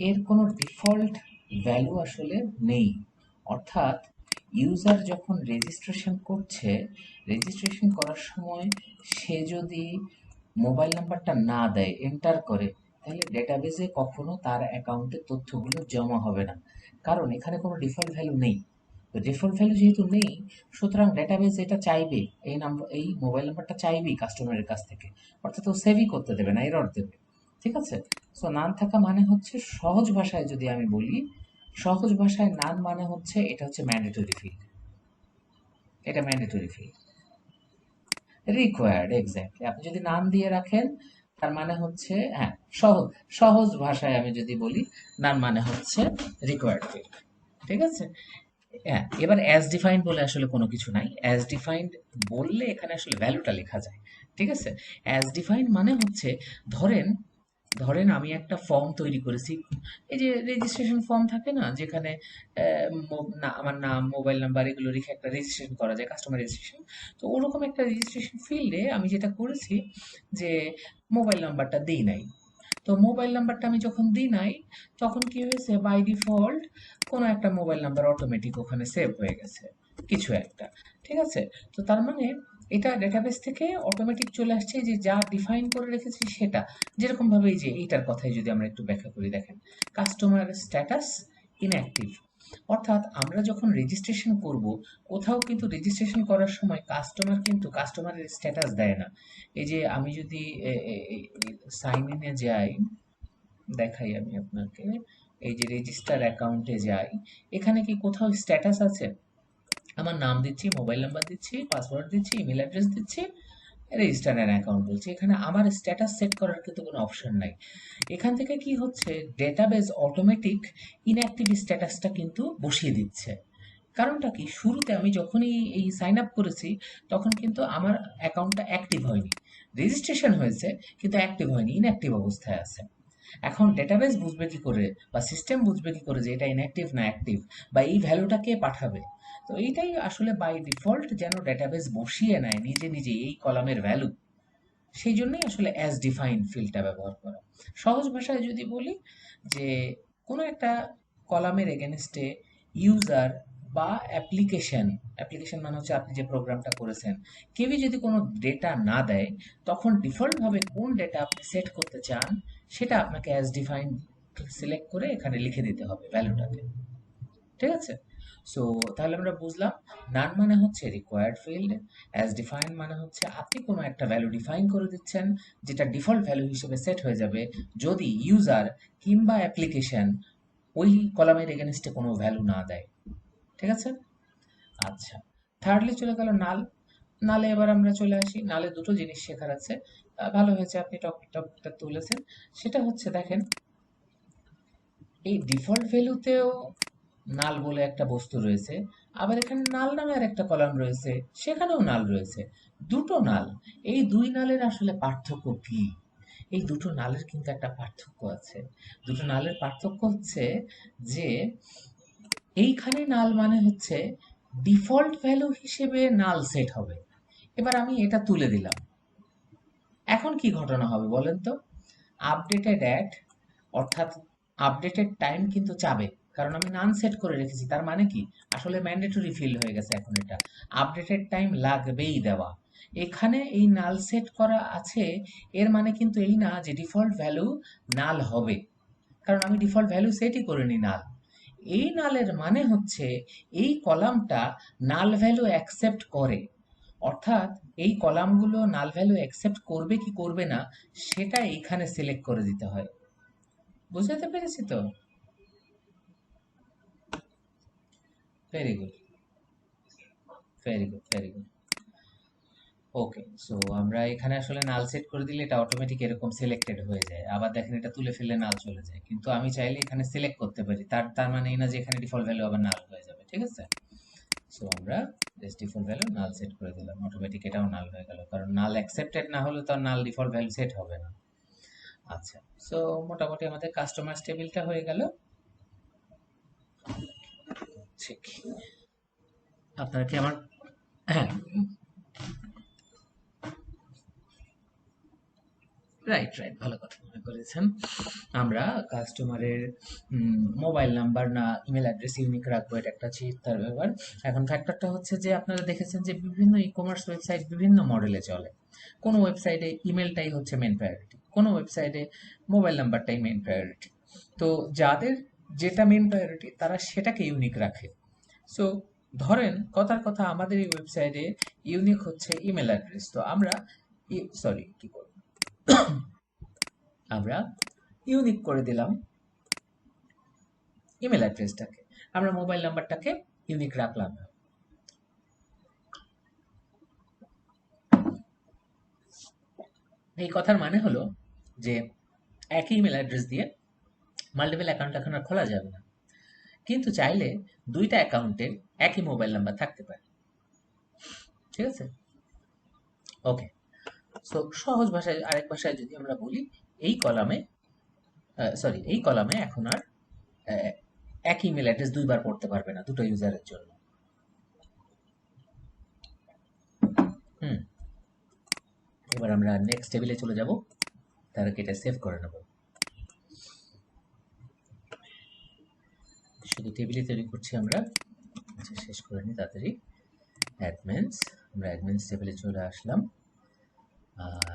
A: এর কোনো ডিফল্ট ভ্যালু আসলে নেই। অর্থাৎ ইউজার যখন রেজিস্ট্রেশন করছে, রেজিস্ট্রেশন করার সময় সে যদি মোবাইল নাম্বারটা না দেয়, এন্টার করে, তাহলে ডেটাবেজে কখনো তার অ্যাকাউন্টের তথ্যগুলো জমা হবে না, কারণ এখানে কোনো ডিফল্ট ভ্যালু নেই। তো ডিফল্ট ভ্যালু যেহেতু নেই, সুতরাং ডেটাবেজ এটা চাইবে, এই নাম্বার, এই মোবাইল নাম্বারটা চাইবেই কাস্টমারের কাছ থেকে, অর্থাৎ ও সেভই করতে দেবে না, এরর দেবে, ঠিক আছে। সো নান থাকা মানে হচ্ছে, সহজ ভাষায় যদি আমি বলি, সহজ ভাষায় নান মানে হচ্ছে এটা হচ্ছে ম্যান্ডেটরি ফিল্ড, এটা ম্যান্ডেটরি ফিল্ড। রিকোয়ার্ড, এক্স্যাক্টলি, আপনি যদি নাম দিয়ে রাখেন, তার মানে হচ্ছে, হ্যাঁ, সহজ, সহজ ভাষায় আমি যদি বলি, নাম মানে হচ্ছে রিকোয়ার্ড ফিল্ড, ঠিক আছে। হ্যাঁ, এবার অ্যাজ ডিফাইন্ড বলে আসলে কোনো কিছু নাই। অ্যাজ ডিফাইন্ড বললে এখানে আসলে ভ্যালুটা লেখা যায়, ঠিক আছে। অ্যাজ ডিফাইন্ড মানে হচ্ছে, ধরেন ধরেন আমি একটা ফর্ম তৈরি করেছি, এই যে রেজিস্ট্রেশন ফর্ম থাকে না, যেখানে আমার নাম, মোবাইল নাম্বার এগুলো লিখে একটা রেজিস্ট্রেশন করা যায়, কাস্টমার রেজিস্ট্রেশন। তো ওরকম একটা রেজিস্ট্রেশন ফিল্ডে আমি যেটা করেছি যে মোবাইল নাম্বারটা দিই নাই। তো মোবাইল নাম্বারটা আমি যখন দিই নাই, তখন কি হয়েছে, বাই ডিফল্ট কোনো একটা মোবাইল নাম্বার অটোমেটিক ওখানে সেভ হয়ে গেছে, কিছু একটা। ঠিক আছে? তো তার মানে এটা ডেটাবেস থেকে অটোমেটিক চলে আসছে, যে যা ডিফাইন করে রেখেছি সেটা। যেরকম ভাবে এই যে এইটার কথাই যদি আমরা একটু ব্যাখ্যা করি, দেখেন, কাস্টমার স্ট্যাটাস ইনঅ্যাক্টিভ। অর্থাৎ আমরা যখন রেজিস্ট্রেশন করব, কোথাও কিন্তু রেজিস্ট্রেশন করার সময় কাস্টমার কিন্তু কাস্টমারের স্ট্যাটাস দেয় না। এই যে আমি যদি সাইন ইনে যাই, দেখাই আমি আপনাকে, এই যে রেজিস্টার অ্যাকাউন্টে যাই, এখানে কি কোথাও স্ট্যাটাস আছে? আমার নাম দিচ্ছি, মোবাইল নাম্বার দিচ্ছি, পাসওয়ার্ড দিচ্ছি, ইমেল অ্যাড্রেস দিচ্ছি, রেজিস্টার অ্যান অ্যাকাউন্ট বলছি, এখানে আমার স্ট্যাটাস সেট করার কিন্তু কোনো অপশন নাই। এখান থেকে কি হচ্ছে, ডেটাবেস অটোমেটিক ইনঅ্যাক্টিভ স্ট্যাটাসটা কিন্তু বসিয়ে দিচ্ছে। কারণটা কি, শুরুতে আমি যখনই এই সাইন আপ করেছি, তখন কিন্তু আমার অ্যাকাউন্টটা অ্যাক্টিভ হয়নি, রেজিস্ট্রেশন হয়েছে কিন্তু অ্যাক্টিভ হয়নি, ইনঅ্যাক্টিভ অবস্থায় আছে। এখন ডেটাবেস বুঝবে কি করে, বা সিস্টেম বুঝবে কি করে যে এটা ইনঅ্যাক্টিভ না অ্যাক্টিভ, বা এই ভ্যালুটা কে পাঠাবে? তো এইটাই আসলে বাই ডিফল্ট যেন ডেটাবেস বসিয়ে নেয় নিজে নিজে এই কলামের ভ্যালু। সেই জন্যই আসলে অ্যাজ ডিফাইন ফিল্ডটা ব্যবহার করা। সহজ ভাষায় যদি বলি, যে কোনো একটা কলামের এগেনস্টে ইউজার বা অ্যাপ্লিকেশন, অ্যাপ্লিকেশন মানে হচ্ছে আপনি যে প্রোগ্রামটা করেছেন, কেউই যদি কোনো ডেটা না দেয়, তখন ডিফল্টভাবে কোন ডেটা আপনি সেট করতে চান সেটা আপনাকে অ্যাজ ডিফাইন সিলেক্ট করে এখানে লিখে দিতে হবে ভ্যালুটাকে। ঠিক আছে? সো তাহলে আমরা বুঝলাম, নান মানে হচ্ছে রিকোয়ার্ড ফিল্ড, অ্যাজ ডিফাইন মানে হচ্ছে আপনি কোনো একটা ভ্যালু ডিফাইন করে দিচ্ছেন, যেটা ডিফল্ট ভ্যালু হিসেবে সেট হয়ে যাবে যদি ইউজার কিংবা অ্যাপ্লিকেশন ওই কলামের এগেনস্টে কোনো ভ্যালু না দেয়। ঠিক আছে? আচ্ছা, থার্ডলি চলে গেল নাল। নালে এবার আমরা চলে আসি, নালে দুটো জিনিস শেখার আছে। ভালো হয়েছে আপনি টপিকটা তুলেছেন। সেটা হচ্ছে, দেখেন, এই ডিফল্ট ভ্যালুতেও নাল বলে একটা বস্তু রয়েছে, আবার এখানে নাল নামে আর একটা কলাম রয়েছে, সেখানেও নাল রয়েছে। দুটো নাল, এই দুই নালের আসলে পার্থক্য কি? এই দুটো নালের কিন্তু একটা পার্থক্য আছে। দুটো নালের পার্থক্য হচ্ছে যে এইখানে নাল মানে হচ্ছে ডিফল্ট ভ্যালু হিসেবে নাল সেট হবে। এবার আমি এটা তুলে দিলাম, এখন কি ঘটনা হবে বলেন তো? আপডেটেড অ্যাট, অর্থাৎ আপডেটেড টাইম কিন্তু চাবে, কারণ আমি নান সেট করে রেখেছি। তার মানে কি, আসলে ম্যান্ডেটরি ফিল্ড হয়ে গেছে এখন এটা, আপডেটেড টাইম লাগবেই দেওয়া। এখানে এই নাল সেট করা আছে, এর মানে কিন্তু এই না যে ডিফল্ট ভ্যালু নাল হবে, কারণ আমি ডিফল্ট ভ্যালু সেটই করিনি নাল। এই নালের মানে হচ্ছে এই কলামটা নাল ভ্যালু অ্যাকসেপ্ট করে, অর্থাৎ এই কলামগুলো নাল ভ্যালু অ্যাকসেপ্ট করবে কি করবে না সেটা এইখানে সিলেক্ট করে দিতে হয়। বুঝাতে পেরেছি তো? Very good, very good, very good. Okay, so আমরা এখানে আসলে নাল সেট করে দিলে এটা অটোমেটিক এরকম সিলেক্টেড হয়ে যায়, আবার দেখেন এটা তুলে ফেললে নাল চলে যায়, কিন্তু আমি চাইলে এখানে সিলেক্ট করতে পারি, তার তার মানে এই না যে এখানে ডিফল্ট ভ্যালু আবার নাল হয়ে যাবে। ঠিক আছে? সো আমরা just default value null set করে দিলাম, অটোমেটিক এটাও নাল হয়ে গেল, কারণ নাল অ্যাকসেপ্টেড না হলে তো আর নাল ডিফল্ট ভ্যালু সেট হবে না। আচ্ছা, সো মোটামুটি আমাদের কাস্টমার টেবিলটা হয়ে গেল। ঠিক, আপনার কি আমার, হ্যাঁ, রাইট, রাইট, ভালো কথা মনে করেছেন। আমরা কাস্টমারের মোবাইল নাম্বার না ইমেল অ্যাড্রেস ইউনিক রাখবো, এটা একটা চিন্তার ব্যাপার। এখন ফ্যাক্টরটা হচ্ছে যে আপনারা দেখেছেন যে বিভিন্ন ই কমার্স ওয়েবসাইট বিভিন্ন মডেলে চলে। কোনো ওয়েবসাইটে ইমেলটাই হচ্ছে মেন প্রায়োরিটি, কোনো ওয়েবসাইটে মোবাইল নাম্বারটাই মেন প্রায়োরিটি। তো যাদের যেটা মেন প্রায়োরিটি তারা সেটাকে ইউনিক রাখে। সো ধরেন কথার কথা, আমাদের এই ওয়েবসাইটে ইউনিক হচ্ছে ইমেল অ্যাড্রেস, তো আমরা সরি কি করব, আমরা ইউনিক করে দিলাম ইমেল অ্যাড্রেসটাকে, আমরা মোবাইল নাম্বারটাকে ইউনিক রাখলাম না। এই কথার মানে হলো যে একই ইমেল অ্যাড্রেস দিয়ে মাল্টিপল অ্যাকাউন্ট এখন আর খোলা যাবে না, কিন্তু চাইলে দুইটা অ্যাকাউন্টের একই মোবাইল নাম্বার থাকতে পারে। ঠিক আছে? ওকে, সো সহজ ভাষায়, আরেক ভাষায় যদি আমরা বলি, এই কলামে সরি, এই কলামে এখন আর এক ইমেল অ্যাড্রেস দুইবার পড়তে পারবে না দুটো ইউজারের জন্য। হুম, এবার আমরা নেক্সট টেবিলে চলে যাব, তার আগে এটা সেভ করে নেব। শুধু টেবিলে তৈরি করছি আমরা। আচ্ছা, শেষ করে নিই তাড়াতাড়ি। অ্যাডমিনস, আমরা অ্যাডমিনস টেবিলে চলে আসলাম।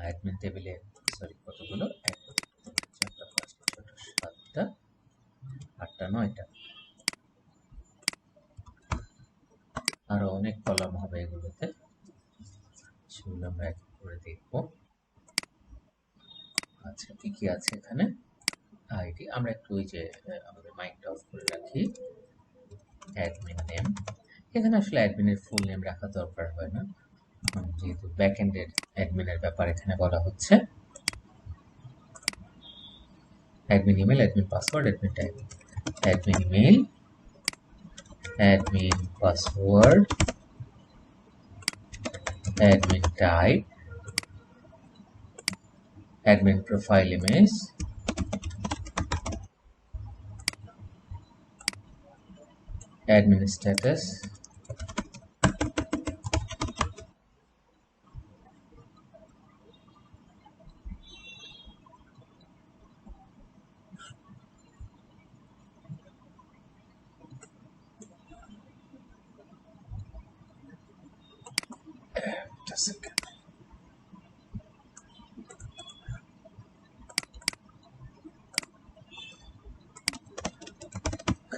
A: অ্যাডমিন টেবিলে সরি কতগুলো, এক, চারটা, পাঁচটা, ছটা, সাতটা, আটটা, নয়টা, আরো অনেক কলাম হবে এগুলোতে, সেগুলো আমরা এক করে দেখব। আচ্ছা, কি কি আছে এখানে? আইডি, আমরা একটু ওই যে আমাদের মাইকটা অফ করে রাখি। অ্যাডমিন নেম, এখানে আসলে অ্যাডমিনের ফুল নেম রাখা দরকার হয় না, যেহেতু ব্যাক এন্ডের অ্যাডমিনের ব্যাপার এখানে বলা হচ্ছে। Admin email, admin password, admin type. Admin email, admin password, admin type, admin profile image, admin status,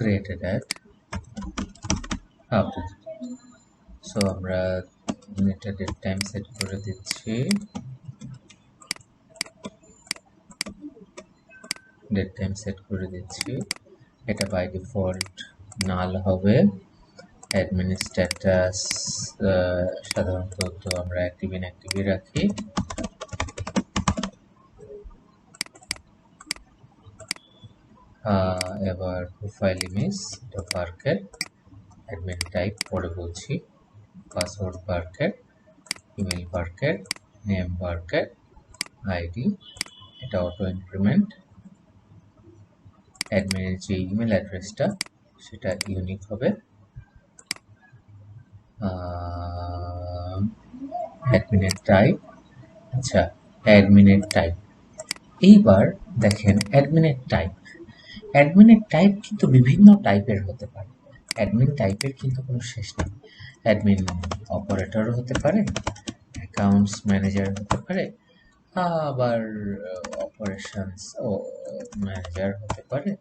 A: created at update। So আমরা এটা ডেট টাইম সেট করে দিচ্ছি, ডেট টাইম সেট করে দিচ্ছি। এটা বাই ডিফল্ট নাল হবে। অ্যাডমিন স্ট্যাটাস সাধারণত তো আমরা অ্যাক্টিভ ইনঅ্যাক্টিভই রাখি। এবার প্রোফাইল ইমেজ, এটা পার্কের, অ্যাডমিন টাইপ পরে বলছি, পাসওয়ার্ড পার্কের, ইমেল পার্কের, নেম পার্কের, আইডি, এটা অটো ইনক্রিমেন্ট, অ্যাডমিনের যে ইমেল অ্যাড্রেসটা সেটা ইউনিক হবে। অ্যাডমিনের টাইপ, আচ্ছা অ্যাডমিনের টাইপ। এইবার দেখেন অ্যাডমিনের টাইপ, অ্যাডমিনের টাইপ কিন্তু বিভিন্ন টাইপের হতে পারে। অ্যাডমিন টাইপের কিন্তু কোনো শেষ নেই। অ্যাডমিন অপারেটরও হতে পারে, অ্যাকাউন্টস ম্যানেজার হতে পারে, আবার অপারেশনস ও ম্যানেজার হতে পারে,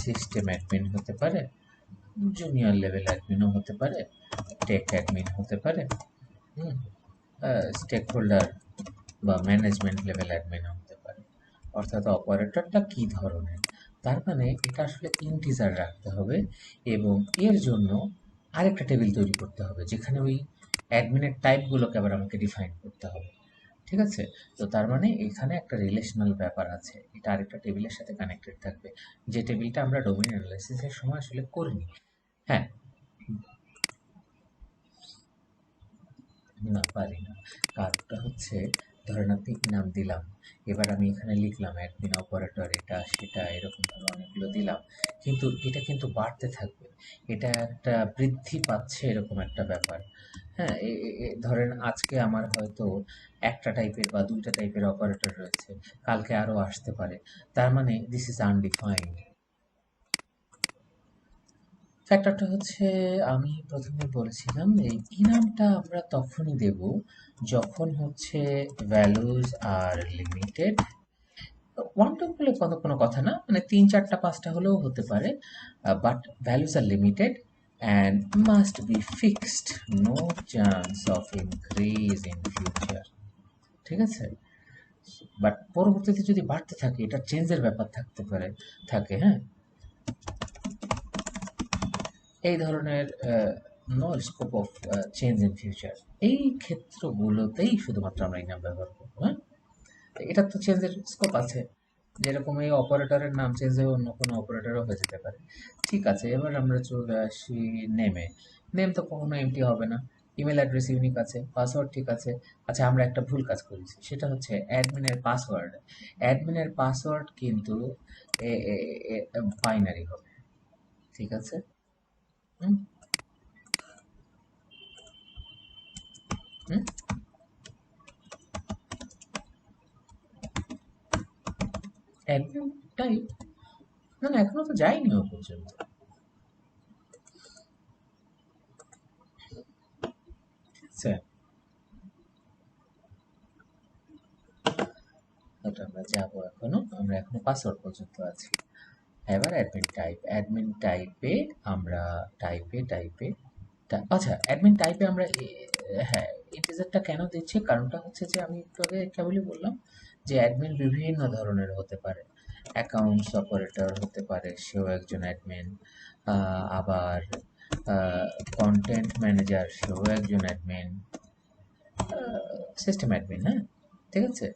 A: সিস্টেম অ্যাডমিন হতে পারে, জুনিয়র লেভেল অ্যাডমিনও হতে পারে, টেক অ্যাডমিন হতে পারে, স্টেক হোল্ডার বা ম্যানেজমেন্ট লেভেল অ্যাডমিনও হতে পারে। অর্থাৎ অপারেটরটা কি ধরনের, তার মানে এটা আসলে ইন্টিজার রাখতে হবে এবং এর জন্য আরেকটা টেবিল তৈরি করতে হবে যেখানে ওই অ্যাডমিনের টাইপগুলোকে আবার আমাকে ডিফাইন করতে হবে। ঠিক আছে? তো তার মানে এখানে একটা রিলেশনাল ব্যাপার আছে, এটা আরেকটা টেবিলের সাথে কানেক্টেড থাকবে, যে টেবিলটা আমরা ডোমেইন অ্যানালাইসিসের সময় আসলে করিনি। হ্যাঁ, না পারি না, কারণটা হচ্ছে ধরেন আপনি নাম দিলাম, এবার আমি এখানে লিখলাম অ্যাডমিন অপারেটর এটা সেটা এরকম ভাবে অনেকগুলো দিলাম, কিন্তু এটা কিন্তু বাড়তে থাকবে, এটা একটা বৃদ্ধি পাচ্ছে এরকম একটা ব্যাপার। হ্যাঁ, ধরেন আজকে আমার হয়তো একটা টাইপের বা দুইটা টাইপের অপারেটর রয়েছে, কালকে আরো আসতে পারে, তার মানে দিস ইজ আনডিফাইন্ড। ফ্যাক্টরটা হচ্ছে, আমি প্রথমে বলেছিলাম এই নামটা আমরা তখনই দেব যখন হচ্ছে values are limited. One two বলে কোনো কথা না, মানে তিন চারটা পাঁচটা হলেও হতে পারে, but values are limited and must be fixed, no chance of increase in future. ঠিক আছে? বাট পরবর্তীতে যদি বাড়তে থাকে এটা চেঞ্জের ব্যাপার থাকতে পারে, থাকে। হ্যাঁ, এই ধরনের no scope of change in future, এই ক্ষেত্রগুলোতেই শুধুমাত্র আমরা এই নাম ব্যবহার করবো। হ্যাঁ, তো এটার তো চেঞ্জের স্কোপ আছে, যেরকম এই অপারেটরের নাম চেঞ্জ হয়ে অন্য কোনো অপারেটরও হয়ে যেতে পারে। ঠিক আছে, এবার আমরা চলে আসি নেমে। নেম তো কখনো এমটি হবে না, ইমেল অ্যাড্রেস ইউনিক আছে, পাসওয়ার্ড ঠিক আছে। আচ্ছা, আমরা একটা ভুল কাজ করেছি, সেটা হচ্ছে অ্যাডমিনের পাসওয়ার্ড। অ্যাডমিনের পাসওয়ার্ড কিন্তু বাইনারি হবে, ঠিক আছে? হুম হুম অ্যাডমিন টাইপ, না না, এখনো তো যাইনি ও পর্যন্ত। আচ্ছা, ওটা আমরা যাবো এখনো, আমরা এখনো পাসওয়ার্ড পর্যন্ত আছি। এবার অ্যাডমিন টাইপে আমরা টাইপে আচ্ছা, অ্যাডমিন টাইপে আমরা হ্যাঁ, ইন্টিজারটা কেন দিচ্ছি, কারণটা হচ্ছে যে আমি একটু আগে কেবলই বললাম যে অ্যাডমিন বিভিন্ন ধরনের হতে পারে। অ্যাকাউন্টস অপারেটর হতে পারে, সেও একজন অ্যাডমিন। আবার কন্টেন্ট ম্যানেজার, সেও একজন অ্যাডমিন। সিস্টেম অ্যাডমিন, হ্যাঁ, ঠিক আছে?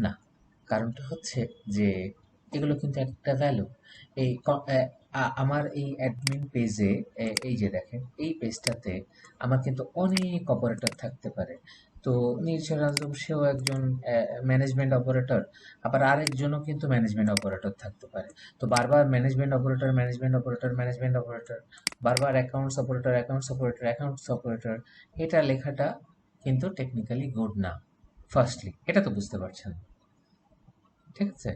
A: না, কারণটা হচ্ছে যে এগুলো কিন্তু একটা ভ্যালু। এই আমার এই অ্যাডমিন পেজে, এই যে দেখেন এই পেজটাতে আমার কিন্তু অনেক অপারেটর থাকতে পারে। তো নির্ঝর আজম সেও একজন ম্যানেজমেন্ট অপারেটর, আবার আরেকজনও কিন্তু ম্যানেজমেন্ট অপারেটর থাকতে পারে। তো বারবার ম্যানেজমেন্ট অপারেটর, বারবার অ্যাকাউন্টস অপারেটর, এটা লেখাটা কিন্তু টেকনিক্যালি গুড না। ফার্স্টলি এটা তো বুঝতে পারছেন, ঠিক আছে?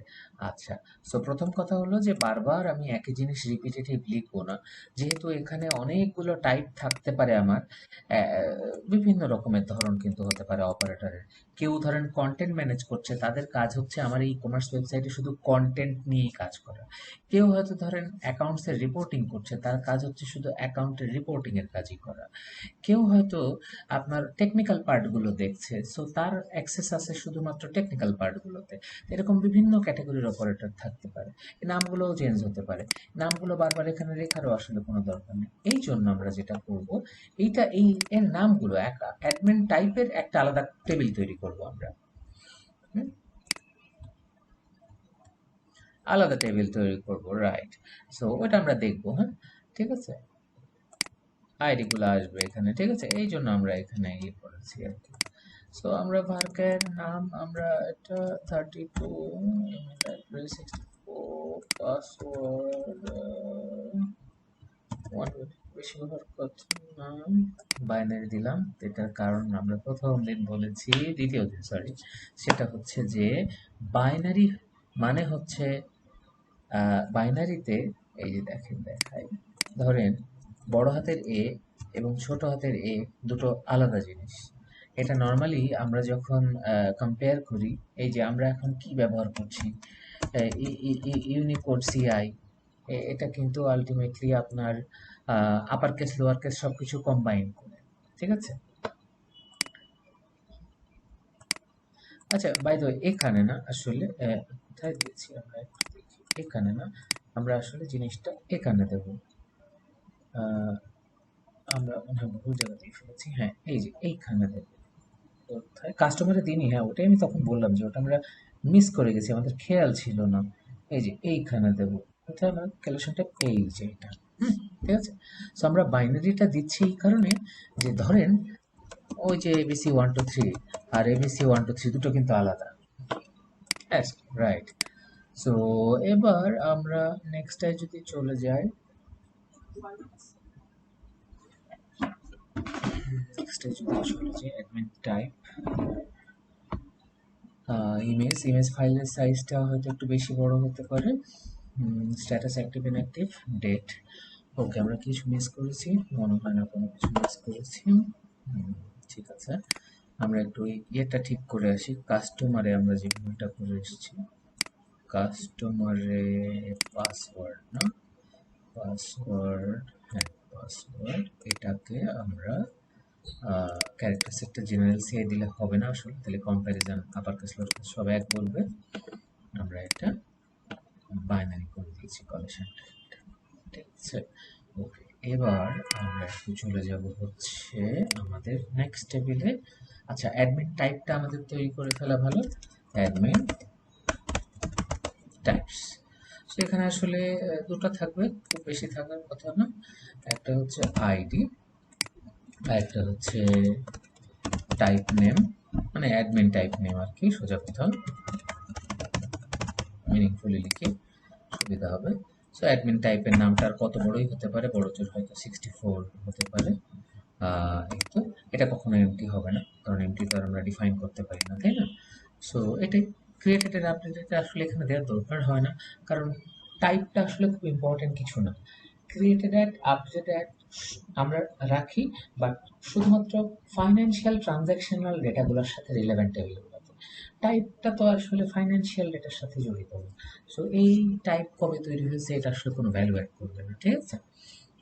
A: আচ্ছা, সো প্রথম কথা হলো যে বারবার আমি একই জিনিস রিপিটেটিভ লিখবো না, যেহেতু এখানে অনেকগুলো টাইপ থাকতে পারে আমার। বিভিন্ন রকমের ধরন কিন্তু হতে পারে অপারেটরের। কেউ ধরেন কন্টেন্ট ম্যানেজ করছে, তাদের কাজ হচ্ছে আমার এই কমার্স ওয়েবসাইটে শুধু কন্টেন্ট নিয়েই কাজ করা। কেউ হয়তো ধরেন অ্যাকাউন্টসের রিপোর্টিং করছে, তার কাজ হচ্ছে শুধু অ্যাকাউন্টের রিপোর্টিং এর কাজই করা। কেউ হয়তো আপনার টেকনিক্যাল পার্টগুলো দেখছে, সো তার অ্যাক্সেস আছে শুধুমাত্র টেকনিক্যাল পার্টগুলোতে। এরকম বিভিন্ন ক্যাটাগরির অপারেটর থাকতে পারে। এই নামগুলোও চেঞ্জ হতে পারে। নামগুলো বারবার এখানে লেখারও আসলে কোনো দরকার নেই। এই জন্য আমরা যেটা করব, এর নামগুলো অ্যাডমিন টাইপের একটা আলাদা টেবিল তৈরি করব আমরা। হুম? আলাদা টেবিল তৈরি করব, রাইট? সো ওটা আমরা দেখবো, হ্যাঁ, ঠিক আছে? আইডি গুলো আসবে এখানে, ঠিক আছে? এই জন্য আমরা এখানে ইয়ে করেছি আর কি। সো আমরা ভার্কের নাম আমরা এটা 32, ইমেল অ্যাড্রেস 64, পাসওয়ার্ড ওয়ান, বেশি ব্যবহার করছি না, বাইনারি দিলাম। এটার কারণ আমরা প্রথম দিন বলেছি, দ্বিতীয় দিন সরি, সেটা হচ্ছে যে বাইনারি মানে হচ্ছে বাইনারিতে, এই যে দেখেন দেখাই, ধরেন বড় হাতের এ এবং ছোট হাতের এ দুটো আলাদা জিনিস। এটা নর্মালি আমরা যখন কম্পেয়ার করি, এই যে আমরা এখন কি ব্যবহার করছি, ইউনিকোড সিআই, এটা কিন্তু আলটিমেটলি আপনার আপার কেস লোয়ার কেস সবকিছু কম্বাইন করে, ঠিক আছে? আচ্ছা, বাই দ্য ওয়ে, এখানে না আসলে কোথায় দিয়েছি আমরা একটু দেখি, এখানে না, আমরা আসলে জিনিসটা এখানে দেবো। আহ, আমরা মনে হয় ভুল জায়গা দিয়ে ফেলেছি, হ্যাঁ, এই যে এইখানে দেবো। কোথায় কাস্টমারের দিনই, হ্যাঁ, ওটাই আমি তখন বললাম যে ওটা আমরা মিস করে গেছি, আমাদের খেয়াল ছিল না। এই যে এইখানে দেবো, কোথায় আমার ক্যালকুলেশনটা, এই যে এটা। হুম, ঠিক আছে? সো আমরা বাইনারিটা দিচ্ছি এই কারণে যে ধরেন ওই যে এবিসি 1 2 3 আর এবিসি 1 2 3 দুটো কিন্তু আলাদা। হ্যাঁ, রাইট। সো এবার আমরা নেক্সটে যদি চলে যাই, অ্যাডমিন টাইপ, ইমেজ ফাইলের সাইজটা হয়তো একটু বেশি বড় হতে পারে। স্ট্যাটাস অ্যাক্টিভ ইনঅ্যাক্টিভ, ডেট, ওকে, আমরা কিছু মিস করেছি, মনে হয় না কোনো কিছু মিস করেছি। ঠিক আছে, আমরা একটু ইয়েটা ঠিক করে আসি, কাস্টমারে আমরা যে ভুলটা করে এসেছি, কাস্টমারে পাসওয়ার্ড না, পাসওয়ার্ড, হ্যাঁ, পাসওয়ার্ড, এটাকে আমরা ক্যারেক্টার সেটটা জেনারেল সিআই দিলে হবে না আসলে, তাহলে comparison upper case lower case সব এক বলবে। আমরা এটা বাইনারি করে দিয়েছি কলেকশনটা, ঠিক আছে? ওকে, এবার আমরা একটু চলে যাব হচ্ছে আমাদের নেক্সট টেবিলে। আচ্ছা, অ্যাডমিন টাইপটা আমাদের তৈরি করে ফেলা ভালো, অ্যাডমিন টাইপস। সেখানে আসলে দুটো থাকবে, খুব বেশি থাকার কথা না। একটা হচ্ছে আইডি, আর একটা হচ্ছে টাইপ নেম, মানে অ্যাডমিন টাইপ নেম আর কি, সোজা কথা, মিনিংফুলি লিখে সুবিধা হবে। সো অ্যাডমিন টাইপের নামটা আর কত বড়ই হতে পারে, বড় জোর হয়তো 64 হতে পারে। এই তো, এটা কখনো এমটি হবে না, কারণ এমটি তো আর আমরা ডিফাইন করতে পারি না, তাই না? সো এটাই ক্রিয়েটেড এর আপডেটেড আসলে এখানে দেওয়ার দরকার হয় না, কারণ টাইপটা আসলে খুব ইম্পর্টেন্ট কিছু না। ক্রিয়েটেড অ্যাড, আপডেটেড অ্যাড আমরা রাখি, বাট শুধুমাত্র ফাইন্যান্সিয়াল ট্রানজ্যাকশনাল ডেটাগুলোর সাথে রিলেভেন্ট টেবিলগুলোতে। টাইপটা তো আসলে ফাইন্যান্সিয়াল ডেটার সাথে জড়িত না। সো এই টাইপ কবে তৈরি হয়েছে এটা আসলে কোনো ভ্যালু অ্যাড করবে না, ঠিক আছে?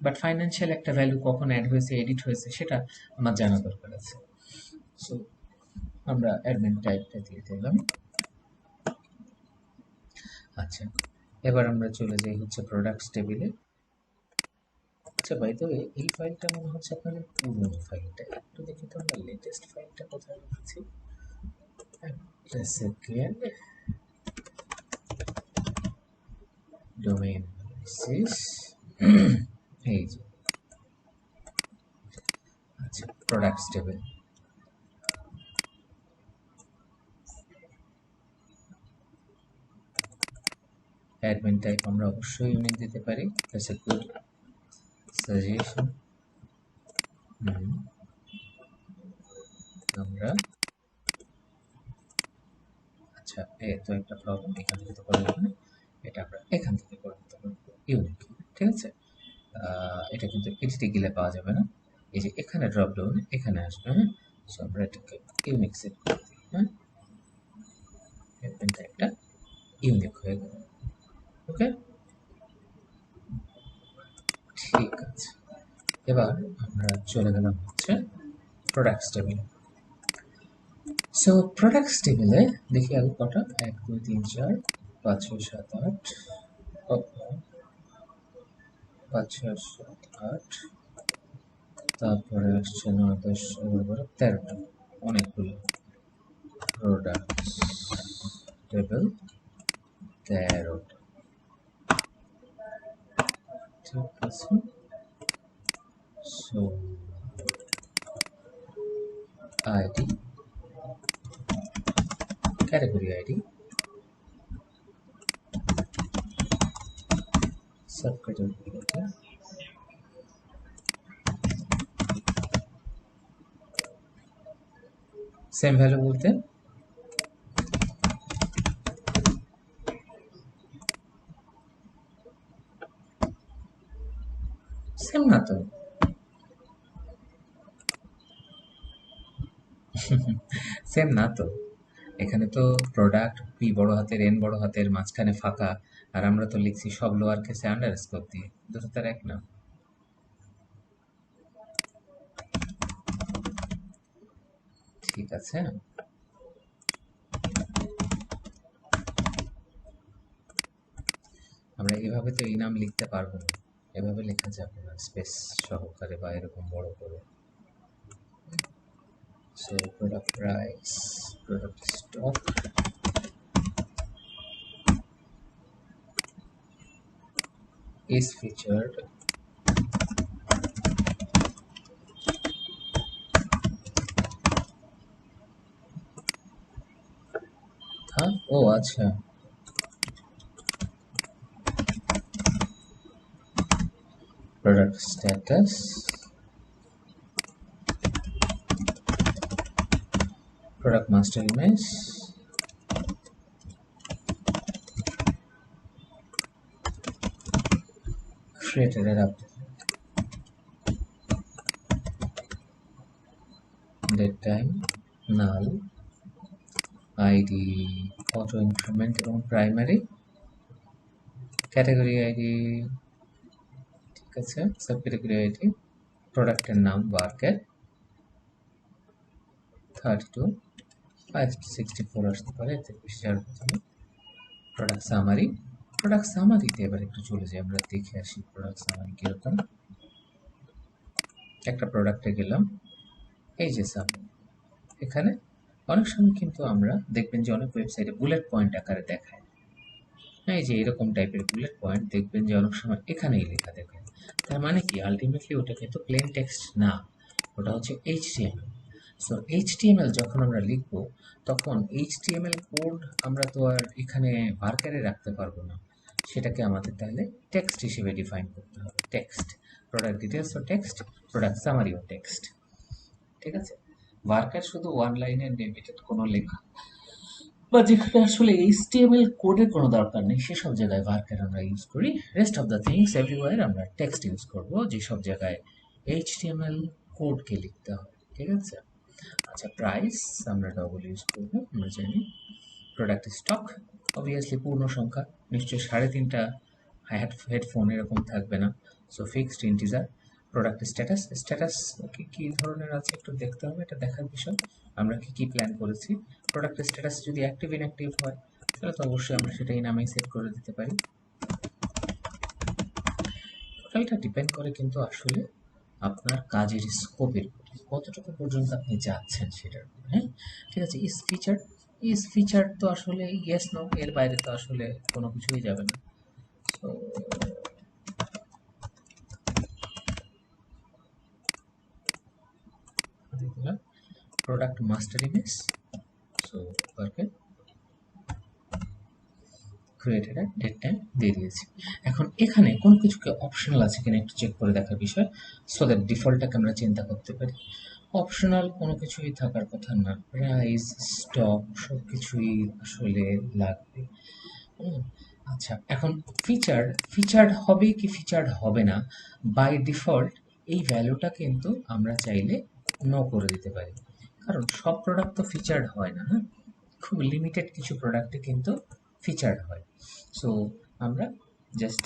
A: বাট ফাইন্যান্সিয়াল একটা ভ্যালু কখন অ্যাড হয়েছে, এডিট হয়েছে, সেটা আমার জানা দরকার আছে। সো আমরা অ্যাডমিন টাইপটা দিয়ে দিলাম। আচ্ছা, এবার আমরা চলে যাই হচ্ছে প্রোডাক্টস টেবিলে। আচ্ছা, বাই দ্য ওয়ে, এই ফাইলটা মনে হচ্ছে আপনাদের পুরনো ফাইলটা, একটু দেখি তো আমরা লেটেস্ট ফাইলটা কোথায় রেখেছি। একটা সেকেন্ড, ডোমেইন অ্যানালাইসিস, এই যে, আচ্ছা, প্রোডাক্টস টেবিল। অ্যাডমিন টাইপ আমরা অবশ্যই ইউনিক দিতে পারি, দ্যাটস এ গুড সাজেশন। আমরা, আচ্ছা, তো একটা প্রবলেম, এখান থেকে তো করা যাবে না, এটা আমরা এখান থেকে করে দিতে পারবো, ইউনিক, ঠিক আছে? এটা কিন্তু এডিটে গেলে পাওয়া যাবে না, এই যে এখানে ড্রপ ডাউনে এখানে আসবে, হ্যাঁ? সো আমরা এটাকে ইউনিক সেট করে দিই, হ্যাঁ? অ্যাডমিন টাইপটা ইউনিক হয়ে গেল, ওকে, ঠিক আছে। এবার আমরা চলে গেলাম হচ্ছে প্রোডাক্টস টেবিলে। সো প্রোডাক্টস টেবিলে দেখি আগে কটা, 1 2 3 4 5 6 7 8, 5 6 7 8, তারপরে আসছে 9 10 11 12 13টা, অনেকগুলো প্রোডাক্টস টেবিল, 13টা, ঠিক আছে। So ID, category ID, sub category ID, same value বলতে সেম না তো, সেম না তো, এখানে তো প্রোডাক্ট পি বড় হাতের, এন বড় হাতের, মাঝখানে ফাঁকা, আর আমরা তো লিখছি সব লোয়ার কেসে আন্ডারস্কোর দিয়ে, দুটো তার এক না। ঠিক আছে, আমরা এভাবে তো এই নাম লিখতে পারবো না, এভাবে লেখা যাবে না স্পেস সহকারে বা এরকম বড় করে। So product price, product stock, is featured, হ্যাঁ, ও আচ্ছা, product status, product master image, created এর আপডেট, ডেট টাইম, নাল, আইডি অটো ইনক্রিমেন্ট এবং প্রাইমারি, ক্যাটাগরি আইডি, ঠিক আছে, সাব ক্যাটাগরি আইডি, প্রোডাক্টের নাম ওয়ার্কের 32 64 আসতে পারে, এতে বেশি যাওয়ার কথা না। প্রোডাক্ট সামারি, প্রোডাক্ট সামারিতে এবার একটু চলে যাই, আমরা দেখে আসি প্রোডাক্ট সামারি কিরকম। একটা প্রোডাক্টে গেলাম, এই যে সামারি, এখানে অনেক সময় কিন্তু আমরা দেখবেন যে অনেক ওয়েবসাইটে বুলেট পয়েন্ট আকারে দেখায়, এই যে এরকম টাইপের বুলেট পয়েন্ট দেখবেন যে অনেক সময় এখানেই লেখা দেখেন। তার মানে কি আলটিমেটলি ওটা কিন্তু প্লেন টেক্সট না, ওটা হচ্ছে এইচটিএমএল। সো এইচটিএমএল যখন আমরা লিখব তখন এইচটিএমএল কোড আমরা তো আর এখানে ভার্কারে রাখতে পারবো না, সেটাকে আমাদের তাহলে টেক্সট হিসেবে ডিফাইন করতে হবে। টেক্সট, প্রোডাক্ট ডিটেলস ও টেক্সট, প্রোডাক্ট সামারি ও টেক্সট। ঠিক আছে, ওয়ার্কার শুধু ওয়ান লাইনের লিমিটেড কোনো লেখা বা যেখানে আসলে এইচটিএমএল কোডের কোনো দরকার নেই সেসব জায়গায় ভার্কার আমরা ইউজ করি। Rest of the things everywhere আমরা টেক্সট ইউজ করব, যেসব জায়গায় এইচটিএমএল কোডকে লিখতে হবে। ঠিক আছে, আচ্ছা প্রাইস আমরা ডবল ইউজ করব, আমরা জানি। প্রোডাক্ট স্টক অবভিয়াসলি পূর্ণ সংখ্যা, নিশ্চয়ই 3.5টা হেডফোন এরকম থাকবে না। So fixed integer. Product status, status কি ধরনের আছে একটু দেখতে হবে, এটা দেখার বিষয়। আমরা কি প্ল্যান করেছি, প্রোডাক্ট স্ট্যাটাস যদি অ্যাক্টিভ ইনঅ্যাক্টিভ হয় তাহলে তো অবশ্যই আমরা সেটা এই নামেই সেট করে দিতে পারি। টোটালটা ডিপেন্ড করে কিন্তু আসলে আপনার কাজের স্কোপের উপর, কতটুকু পর্যন্ত আপনি যাচ্ছেন সেটার উপর। হ্যাঁ, ঠিক আছে। ইস ফিচার তো আসলে ইয়েস নো, এর বাইরে তো আসলে কোনো কিছুই যাবে না। So product master image, so okay created at date time দিয়ে দিয়েছি। এখন এখানে কোনো কিছুকে অপশনাল আছে কিনা একটু চেক করে দেখার বিষয়, সো দ্যাট ডিফল্টটাকে আমরা চিন্তা করতে পারি। অপশনাল কোনো কিছুই থাকার কথা না, প্রাইস স্টক সব কিছুই আসলে লাগবে। আচ্ছা, এখন ফিচার্ড হবে কি ফিচার্ড হবে না, বাই ডিফল্ট এই ভ্যালুটা কিন্তু আমরা চাইলে নো করে দিতে পারি, কারণ সব প্রোডাক্ট তো ফিচার্ড হয় না। হ্যাঁ, খুব লিমিটেড কিছু প্রোডাক্টে কিন্তু ফিচার্ড হয়। সো আমরা জাস্ট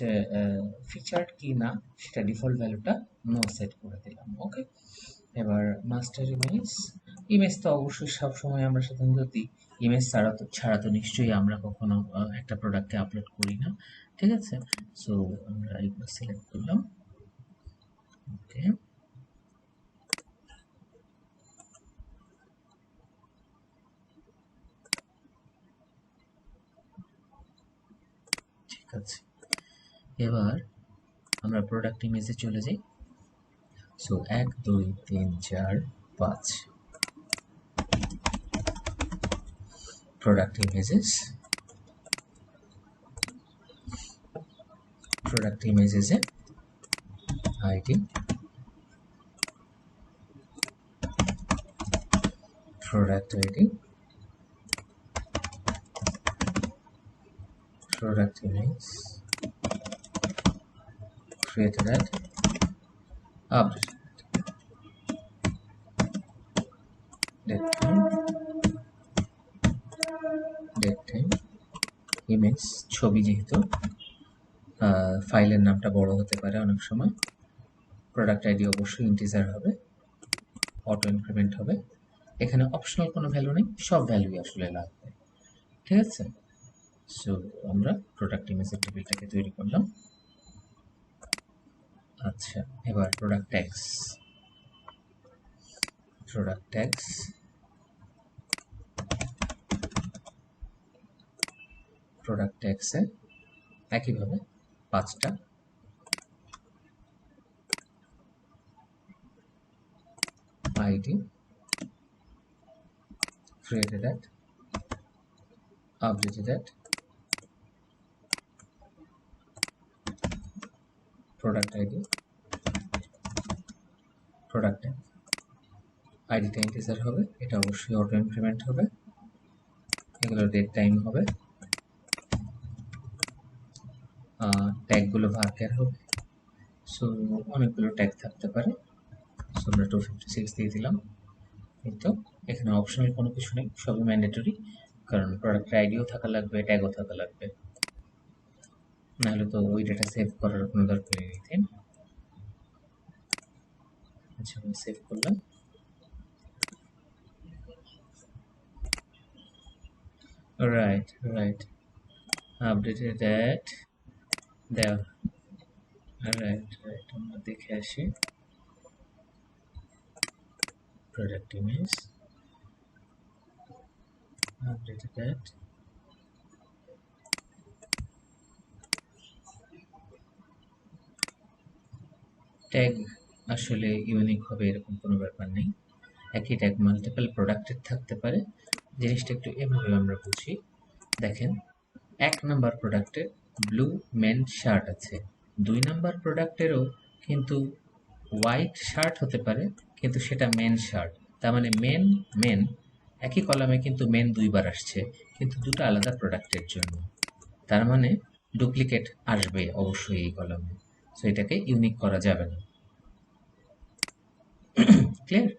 A: ফিচার্ড কি না সেটা ডিফল্ট ভ্যালুটা নো সেট করে দিলাম। ওকে, এবার মাস্টার ইমেজ তো অবশ্যই সবসময় আমরা সাধারণত দিই। ইমেজ ছাড়া তো নিশ্চয়ই আমরা কখনো একটা প্রোডাক্টে আপলোড করি না। ঠিক আছে, সো আমরা এগুলো সিলেক্ট করলাম। ওকে, ঠিক আছে। এবার আমরা প্রোডাক্ট ইমেজে চলে যাই। So 1 2 3 4 5 product images, product images A id, product id, product image created at update date time image ছবি, যেহেতু ফাইলের নামটা বড় হতে পারে অনেক সময়। প্রোডাক্ট আইডি অবশ্যই ইন্টিজার হবে, অটো ইনক্রিমেন্ট হবে। এখানে অপশনাল কোনো ভ্যালু নেই, সব ভ্যালুই আসলে লাগবে। ঠিক আছে, সো আমরা প্রোডাক্ট ইমেজের টেবিলটাকে তৈরি করলাম। আচ্ছা, এবার প্রোডাক্ট ট্যাগস, প্রোডাক্ট ট্যাগস প্রোডাক্ট ট্যাগসে একইভাবে 5টা ID created at, updated at, product ID, product tag, আইডিটা ইন্টিজার হবে, এটা অবশ্যই অটো ইনক্রিমেন্ট হবে, এগুলো ডেট টাইম হবে, ট্যাগগুলো ভার্কার হবে। সো অনেকগুলো ট্যাগ থাকতে পারে, সো আমরা 256 দিয়ে দিলাম। কিন্তু এখানে অপশনাল কোনো কিছু নেই, সবই ম্যান্ডেটরি, কারণ প্রোডাক্টের আইডিও থাকা লাগবে, ট্যাগও থাকা লাগবে, নাহলে তো ওই ডেটা সেভ করার কোনো দরকারই নেই, তাই না? আচ্ছা, আমি সেভ করলাম। রাইট আপডেটেড অ্যাট দেওয়া। রাইট আমরা দেখে আসি। Product image updated at tag আসলে ইউনিক হবে এরকম কোনো ব্যাপার নেই। একই ট্যাগ মাল্টিপল প্রোডাক্টের থাকতে পারে। জিনিসটা একটু এভাবে আমরা বুঝি। দেখেন, ১ নাম্বার প্রোডাক্টের ব্লু মেন শার্ট আছে। ২ নাম্বার প্রোডাক্টেরও কিন্তু হোয়াইট শার্ট হতে পারে, কিন্তু সেটা মেন শার্ট। তার মানে মেন একই কলামে কিন্তু মেন ২ বার আসছে, কিন্তু দুটো আলাদা প্রোডাক্টের জন্য। তার মানে ডুপ্লিকেট আসবে অবশ্যই এই কলামে। সো এটাকে ইউনিক করা যাবে না। ক্লিয়ার?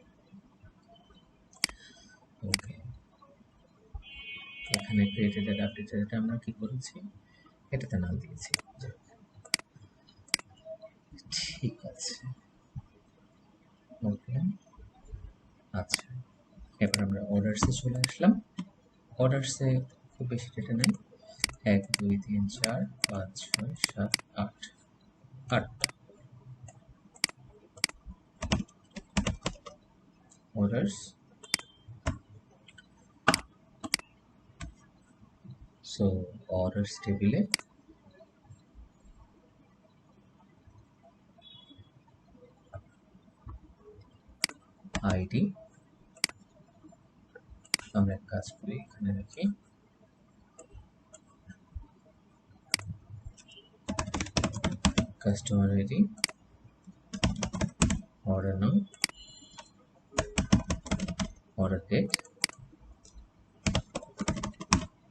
A: ওকে, এখানে ক্রিয়েটেড এন্ড আপডেটেড এটা আমরা কি করেছি? এটাতে নাম দিয়েছি। যাক, ঠিক আছে। ওকে, আচ্ছা, এবার আমরা অর্ডারসে চলে আসলাম। অর্ডারসে খুব বেশি ডেটা নেই, ১ ২ ৩ ৪ ৫ ৬ ৭ ৮, ৮টা অর্ডারস। সো অর্ডারস টেবিলে আইডি আমরা এক কাজ করি, এখানে রাখি customer ID, order name, order date,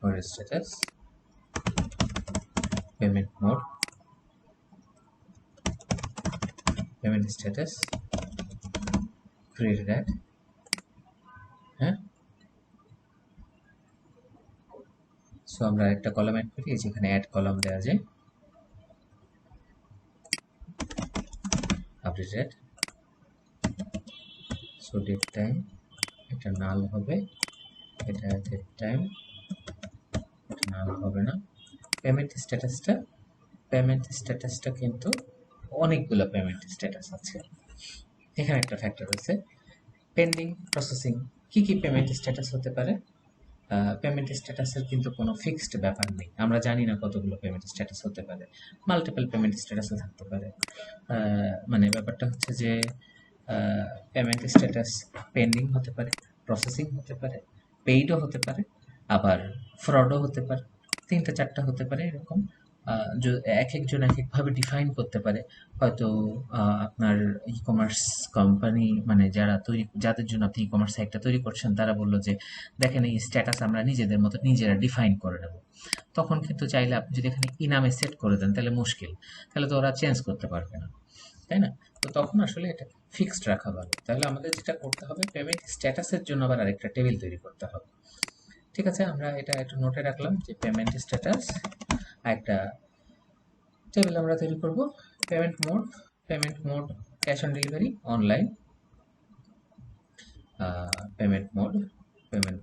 A: order status, payment mode, payment status, created at. হ্যাঁ, সো আমরা একটা কলাম অ্যাড করি, যেখানে অ্যাড কলাম দেওয়া যায়, আপডেটেড। সো ডেট টাইম এটা নাল হবে, এটা ডেট টাইম এটা নাল হবে না। পেমেন্ট স্ট্যাটাসটা কিন্তু অনেকগুলো পেমেন্ট স্ট্যাটাস আছে। এখানে একটা ফ্যাক্টর আছে পেন্ডিং প্রসেসিং। কি কি পেমেন্ট স্ট্যাটাস হতে পারে? পেমেন্ট স্ট্যাটাসের কিন্তু কোনো ফিক্সড ব্যাপার নেই, আমরা জানি না কতগুলো পেমেন্ট স্ট্যাটাস হতে পারে, মাল্টিপল পেমেন্ট স্ট্যাটাসও থাকতে পারে। মানে ব্যাপারটা হচ্ছে যে পেমেন্ট স্ট্যাটাস পেন্ডিং হতে পারে, প্রসেসিং হতে পারে, পেইডও হতে পারে, আবার ফ্রডও হতে পারে, ৩টা ৪টা হতে পারে এরকম। এক একজন এক একভাবে ডিফাইন করতে পারে। হয়তো আপনার ই কমার্স কোম্পানি, মানে যাদের জন্য আপনি ই কমার্স সাইটটা তৈরি করছেন, তারা বললো যে দেখেন এই স্ট্যাটাস আমরা নিজেদের মতো নিজেরা ডিফাইন করে নেব। তখন কিন্তু চাইলে আপনি যদি এখানে ইনামে সেট করে দেন তাহলে মুশকিল, তাহলে তো ওরা চেঞ্জ করতে পারবে না, তাই না? তো তখন আসলে এটা ফিক্সড রাখা ভালো। তাহলে আমাদের যেটা করতে হবে, পেমেন্ট স্ট্যাটাসের জন্য আবার আরেকটা টেবিল তৈরি করতে হবে। ঠিক আছে, আমরা এটা একটু নোটে রাখলাম যে পেমেন্ট স্ট্যাটাস একটা টেবিল আমরা তৈরি করব। Payment mode cash on delivery, online. Payment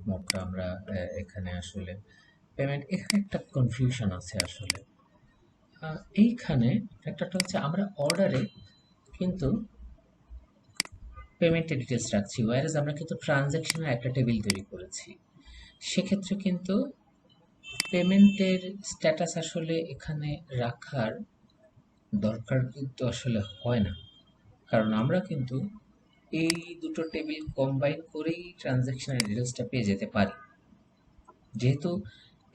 A: মোডটা আমরা এখানে আসলে এখানে একটা কনফিউশন আছে আসলে। এইখানে একটা হচ্ছে আমরা অর্ডারে কিন্তু পেমেন্টের ডিটেলস রাখছি, ওয়ারেজ আমরা কিন্তু ট্রানজ্যাকশনের একটা টেবিল তৈরি করেছি। সেক্ষেত্রে কিন্তু পেমেন্টের স্ট্যাটাস আসলে এখানে রাখার দরকার কিন্তু আসলে হয় না, কারণ আমরা কিন্তু এই দুটো টেবিল কম্বাইন করেই ট্রানজ্যাকশনের ডিটেলসটা পেয়ে যেতে পারি। যেহেতু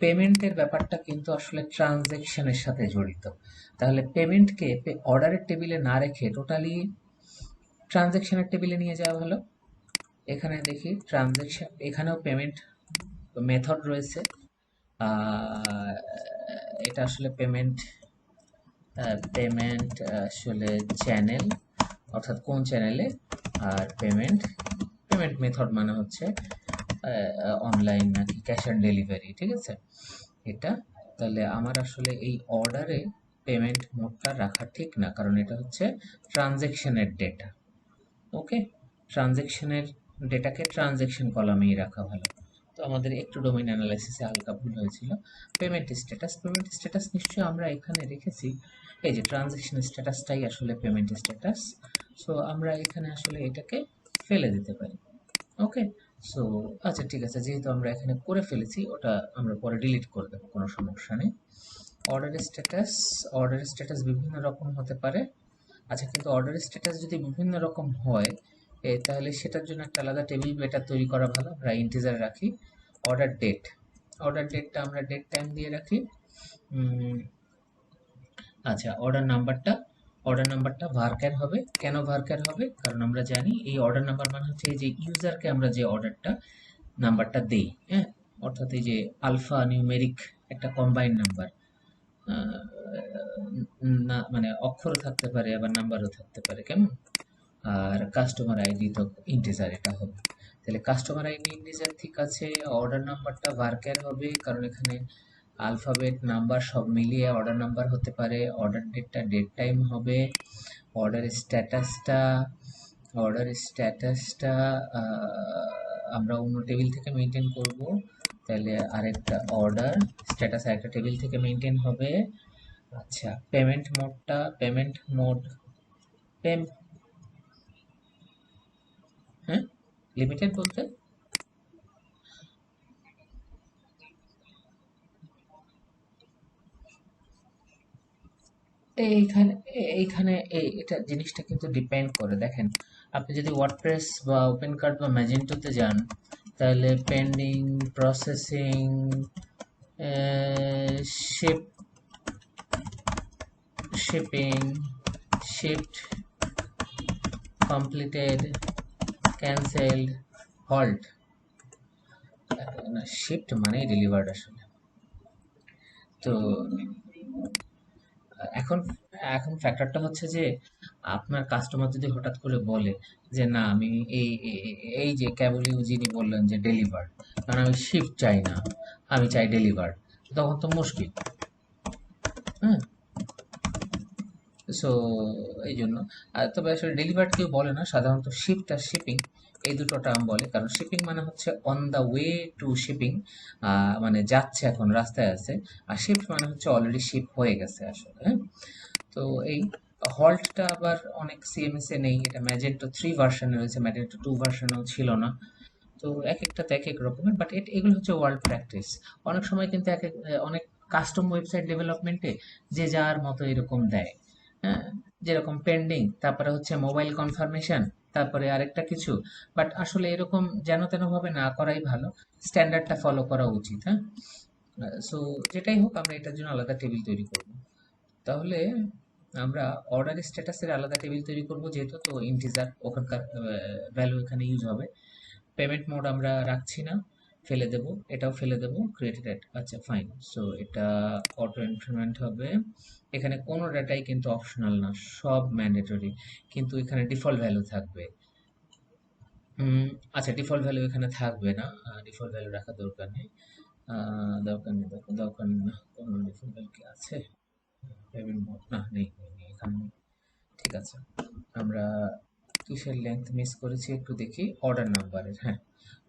A: পেমেন্টের ব্যাপারটা কিন্তু আসলে ট্রানজ্যাকশনের সাথে জড়িত, তাহলে পেমেন্টকে অর্ডারের টেবিলে না রেখে টোটালি ট্রানজ্যাকশনের টেবিলে নিয়ে যাওয়া ভালো। এখানে দেখি ট্রানজ্যাকশন, এখানেও পেমেন্ট মেথড রয়েছে। এটা আসলে পেমেন্ট আসলে চ্যানেল, অর্থাৎ কোন চ্যানেলে, আর পেমেন্ট মেথড মানে হচ্ছে অনলাইন নাকি ক্যাশ অন ডেলিভারি। ঠিক আছে, এটা তাহলে আমার আসলে এই অর্ডারে পেমেন্ট মোডটা রাখা ঠিক না, কারণ এটা হচ্ছে ট্রানজ্যাকশনের ডেটা। ওকে, ট্রানজ্যাকশনের ডেটাকে ট্রানজ্যাকশন কলামেই রাখা ভালো। তো আমাদের একটু ডোমেইন অ্যানালাইসিসে হালকা ভুল হয়েছিল। পেমেন্ট স্ট্যাটাস নিশ্চয়ই আমরা এখানে রেখেছি, এই যে ট্রানজ্যাকশন স্ট্যাটাসটাই আসলে পেমেন্ট স্ট্যাটাস। সো আমরা এখানে আসলে এটাকে ফেলে দিতে পারি। ওকে, সো আচ্ছা ঠিক আছে, যেহেতু আমরা এখানে করে ফেলেছি, ওটা আমরা পরে ডিলিট করে দেবো, কোনো সমস্যা নেই। অর্ডারের স্ট্যাটাস বিভিন্ন রকম হতে পারে। আচ্ছা, কিন্তু অর্ডার স্ট্যাটাস যদি বিভিন্ন রকম হয় তাহলে সেটার জন্য একটা আলাদা টেবিল বেটার তৈরি করা ভালো। আমরা ইন্টিজার রাখি। অর্ডার ডেট, অর্ডার ডেটটা আমরা ডেট টাইম দিয়ে রাখি। উম, আচ্ছা, অর্ডার নাম্বারটা ভার্কার হবে। কেন ভার্কার হবে? কারণ আমরা জানি এই অর্ডার নাম্বার মানে হচ্ছে এই যে ইউজারকে আমরা যে অর্ডারটা নাম্বারটা দেই, হ্যাঁ, অর্থাৎ এই যে আলফা নিউমেরিক একটা কম্বাইন্ড নাম্বার, না মানে অক্ষরও থাকতে পারে আবার নাম্বারও থাকতে পারে, কেমন? আর কাস্টমার আইডি তো ইন্টিজার এটা হবে। তাহলে কাস্টমার আইডি ইন্টিজার, ঠিক আছে। অর্ডার নাম্বারটা ভার্কার হবে কারণ এখানে আলফাবেট নাম্বার সব মিলিয়ে অর্ডার নাম্বার হতে পারে। অর্ডার ডেটটা ডেট টাইম হবে। অর্ডার স্ট্যাটাসটা অর্ডার স্ট্যাটাসটা আমরা অন্য টেবিল থেকে মেনটেন করব। তাহলে আরেকটা অর্ডার স্ট্যাটাস আরেকটা টেবিল থেকে মেনটেন হবে। আচ্ছা, পেমেন্ট মোড পেম হ্যাঁ, লিমিটেড বলতে এইখানে এইখানে এটা জিনিসটা কিন্তু ডিপেন্ড করে। দেখেন, আপনি যদি ওয়ার্ডপ্রেস বা ওপেন কার্ড বা ম্যাজেন্টোতে যান, তাহলে pending, processing, ship shipping, shipped, completed, cancelled, halt. না, শিপড মানেই ডেলিভার্ড আসলে। তো এখন এখন ফ্যাক্টরটা হচ্ছে যে আপনার কাস্টমার যদি হঠাৎ করে বলে যে না আমি এই এই যে কেবলই যিনি বললেন যে ডেলিভার্ড, কারণ আমি শিফট চাই না, আমি চাই ডেলিভার্ড, তখন তো মুশকিল। হ্যাঁ, সো এই জন্য তবে আসলে ডেলিভার্ড কেউ বলে না, সাধারণত শিফট আর শিপিং এই দুটো টার্ম বলে। কারণ শিপিং মানে হচ্ছে on the way to shipping, মানে যাচ্ছে এখন রাস্তায় আছে। আর শিফট মানে হচ্ছে অলরেডি শিপ হয়ে গেছে আসলে। হ্যাঁ, তো এই হল্টটা আবার অনেক সিএমএস এ নেই, এটা ম্যাজেন্টো 3 ভার্সনে রয়েছে, ম্যাজেন্টো 2 ভার্সনেও ছিল না। তো এক একটাতে এক এক রকমের, বাট এগুলো হচ্ছে ওয়ার্ল্ড প্র্যাকটিস। অনেক সময় কিন্তু অনেক কাস্টম ওয়েবসাইট ডেভেলপমেন্টে যে যার মতো এরকম দেয়। হ্যাঁ, যেরকম পেন্ডিং, তারপরে হচ্ছে মোবাইল কনফার্মেশন, তারপরে আরেকটা কিছু। বাট আসলে এরকম যেন তেন ভাবে না করাই ভালো, স্ট্যান্ডার্ডটা ফলো করা উচিত। হ্যাঁ, সো যেটাই হোক আমরা এটার জন্য আলাদা টেবিল তৈরি করব। তাহলে আমরা অর্ডার স্ট্যাটাসের আলাদা টেবিল তৈরি করব, যেহেতু তো ইন্টিজার ওখানকার ভ্যালু এখানে ইউজ হবে। পেমেন্ট মোড আমরা রাখছি না, ফেলে দেব, এটাও ফেলে দেব, ক্রিয়েটেড এট। আচ্ছা, ফাইন। সো এটা অটো ইনক্রিমেন্ট হবে। এখানে কোনো ডাটাই কিন্তু অপশনাল না, সব ম্যান্ডেটরি, কিন্তু এখানে ডিফল্ট ভ্যালু থাকবে। আচ্ছা, ডিফল্ট ভ্যালু এখানে থাকবে না, ডিফল্ট ভ্যালু রাখার দরকার নেই। দরকার নেই না, কোনো ডিফল্ট ভ্যালু কি আছে? পেমেন্ট মোড না, নেই এখানে নেই। ঠিক আছে, আমরা কিসের লেন্থ মিস করেছি একটু দেখি। অর্ডার নাম্বারের, হ্যাঁ,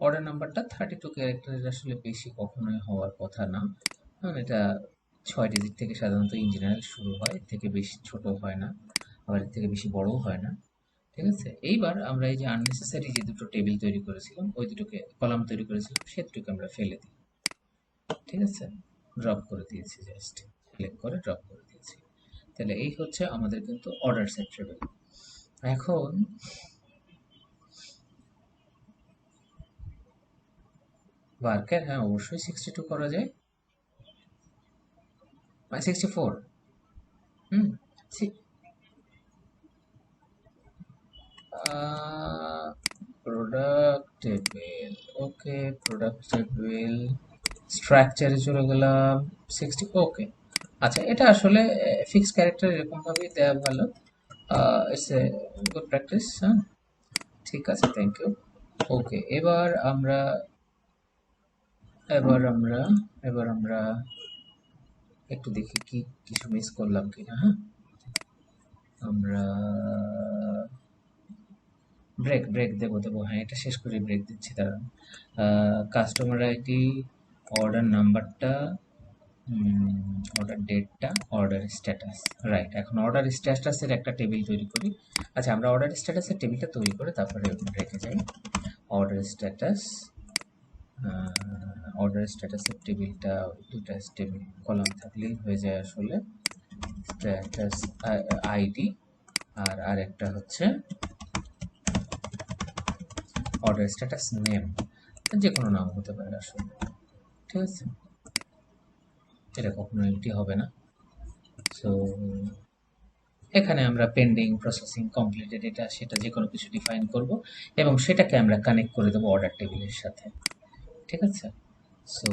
A: অর্ডার নাম্বারটা 32 ক্যারেক্টারের আসলে বেশি কখনোই হওয়ার কথা না। কারণ এটা 6 ডিজিট থেকে সাধারণত ইন জেনারেল শুরু হয়, এর থেকে বেশি ছোট হয় না, আবার এর থেকে বেশি বড়ও হয় না। ঠিক আছে, এইবার আমরা এই যে আননেসেসারি যে দুটো টেবিল তৈরি করেছিলাম, ওই দুটোকে কলাম তৈরি করেছিলাম, সে দুটোকে আমরা ফেলে দিই। ঠিক আছে, ড্রপ করে দিয়েছি, জাস্ট সিলেক্ট করে ড্রপ করে দিয়েছি। তাহলে এই হচ্ছে আমাদের কিন্তু অর্ডার সেট টেবিল। এখন ওয়ার্কের, হ্যাঁ অবশ্যই 62 করা যায়, 64। হুম, প্রোডাক্ট টেবিল, ওকে, প্রোডাক্ট টেবিল স্ট্রাকচারে চলে গেলাম, 60, ওকে। আচ্ছা, এটা আসলে ফিক্স ক্যারেক্টার এরকম ভাবেই দেওয়া ভালো। It's a good practice. হ্যাঁ, ঠিক আছে, থ্যাংক ইউ। ওকে, এবার আমরা এবার আমরা একটু দেখি কি কিছু মিস করলাম কিনা। হ্যাঁ, আমরা ব্রেক দেবো, হ্যাঁ, এটা শেষ করে ব্রেক দিচ্ছি, দাঁড়ান। কাস্টমার আইডি, অর্ডার নাম্বারটা, অর্ডার ডেটটা, অর্ডার স্ট্যাটাস। রাইট, এখন অর্ডার স্ট্যাটাসের একটা টেবিল তৈরি করি। আচ্ছা, আমরা অর্ডার স্ট্যাটাসের টেবিলটা তৈরি করে তারপরে ব্রেকে যাই। অর্ডার স্ট্যাটাস, অর্ডার স্ট্যাটাসের টেবিলটা দুটা টেবিল কলাম থাকলেই হয়ে যায় আসলে। স্ট্যাটাস আইডি, আর আরেকটা হচ্ছে অর্ডার স্ট্যাটাস নেম, যে কোনো নাম হতে পারে আসলে, ঠিক আছে? এটা কখনো এমটি হবে না। সো এখানে আমরা পেন্ডিং, প্রসেসিং, কমপ্লিটেড, এটা সেটা যে কোনো কিছু ডিফাইন করব এবং সেটাকে আমরা কানেক্ট করে দেবো অর্ডার টেবিলের সাথে, ঠিক আছে? সো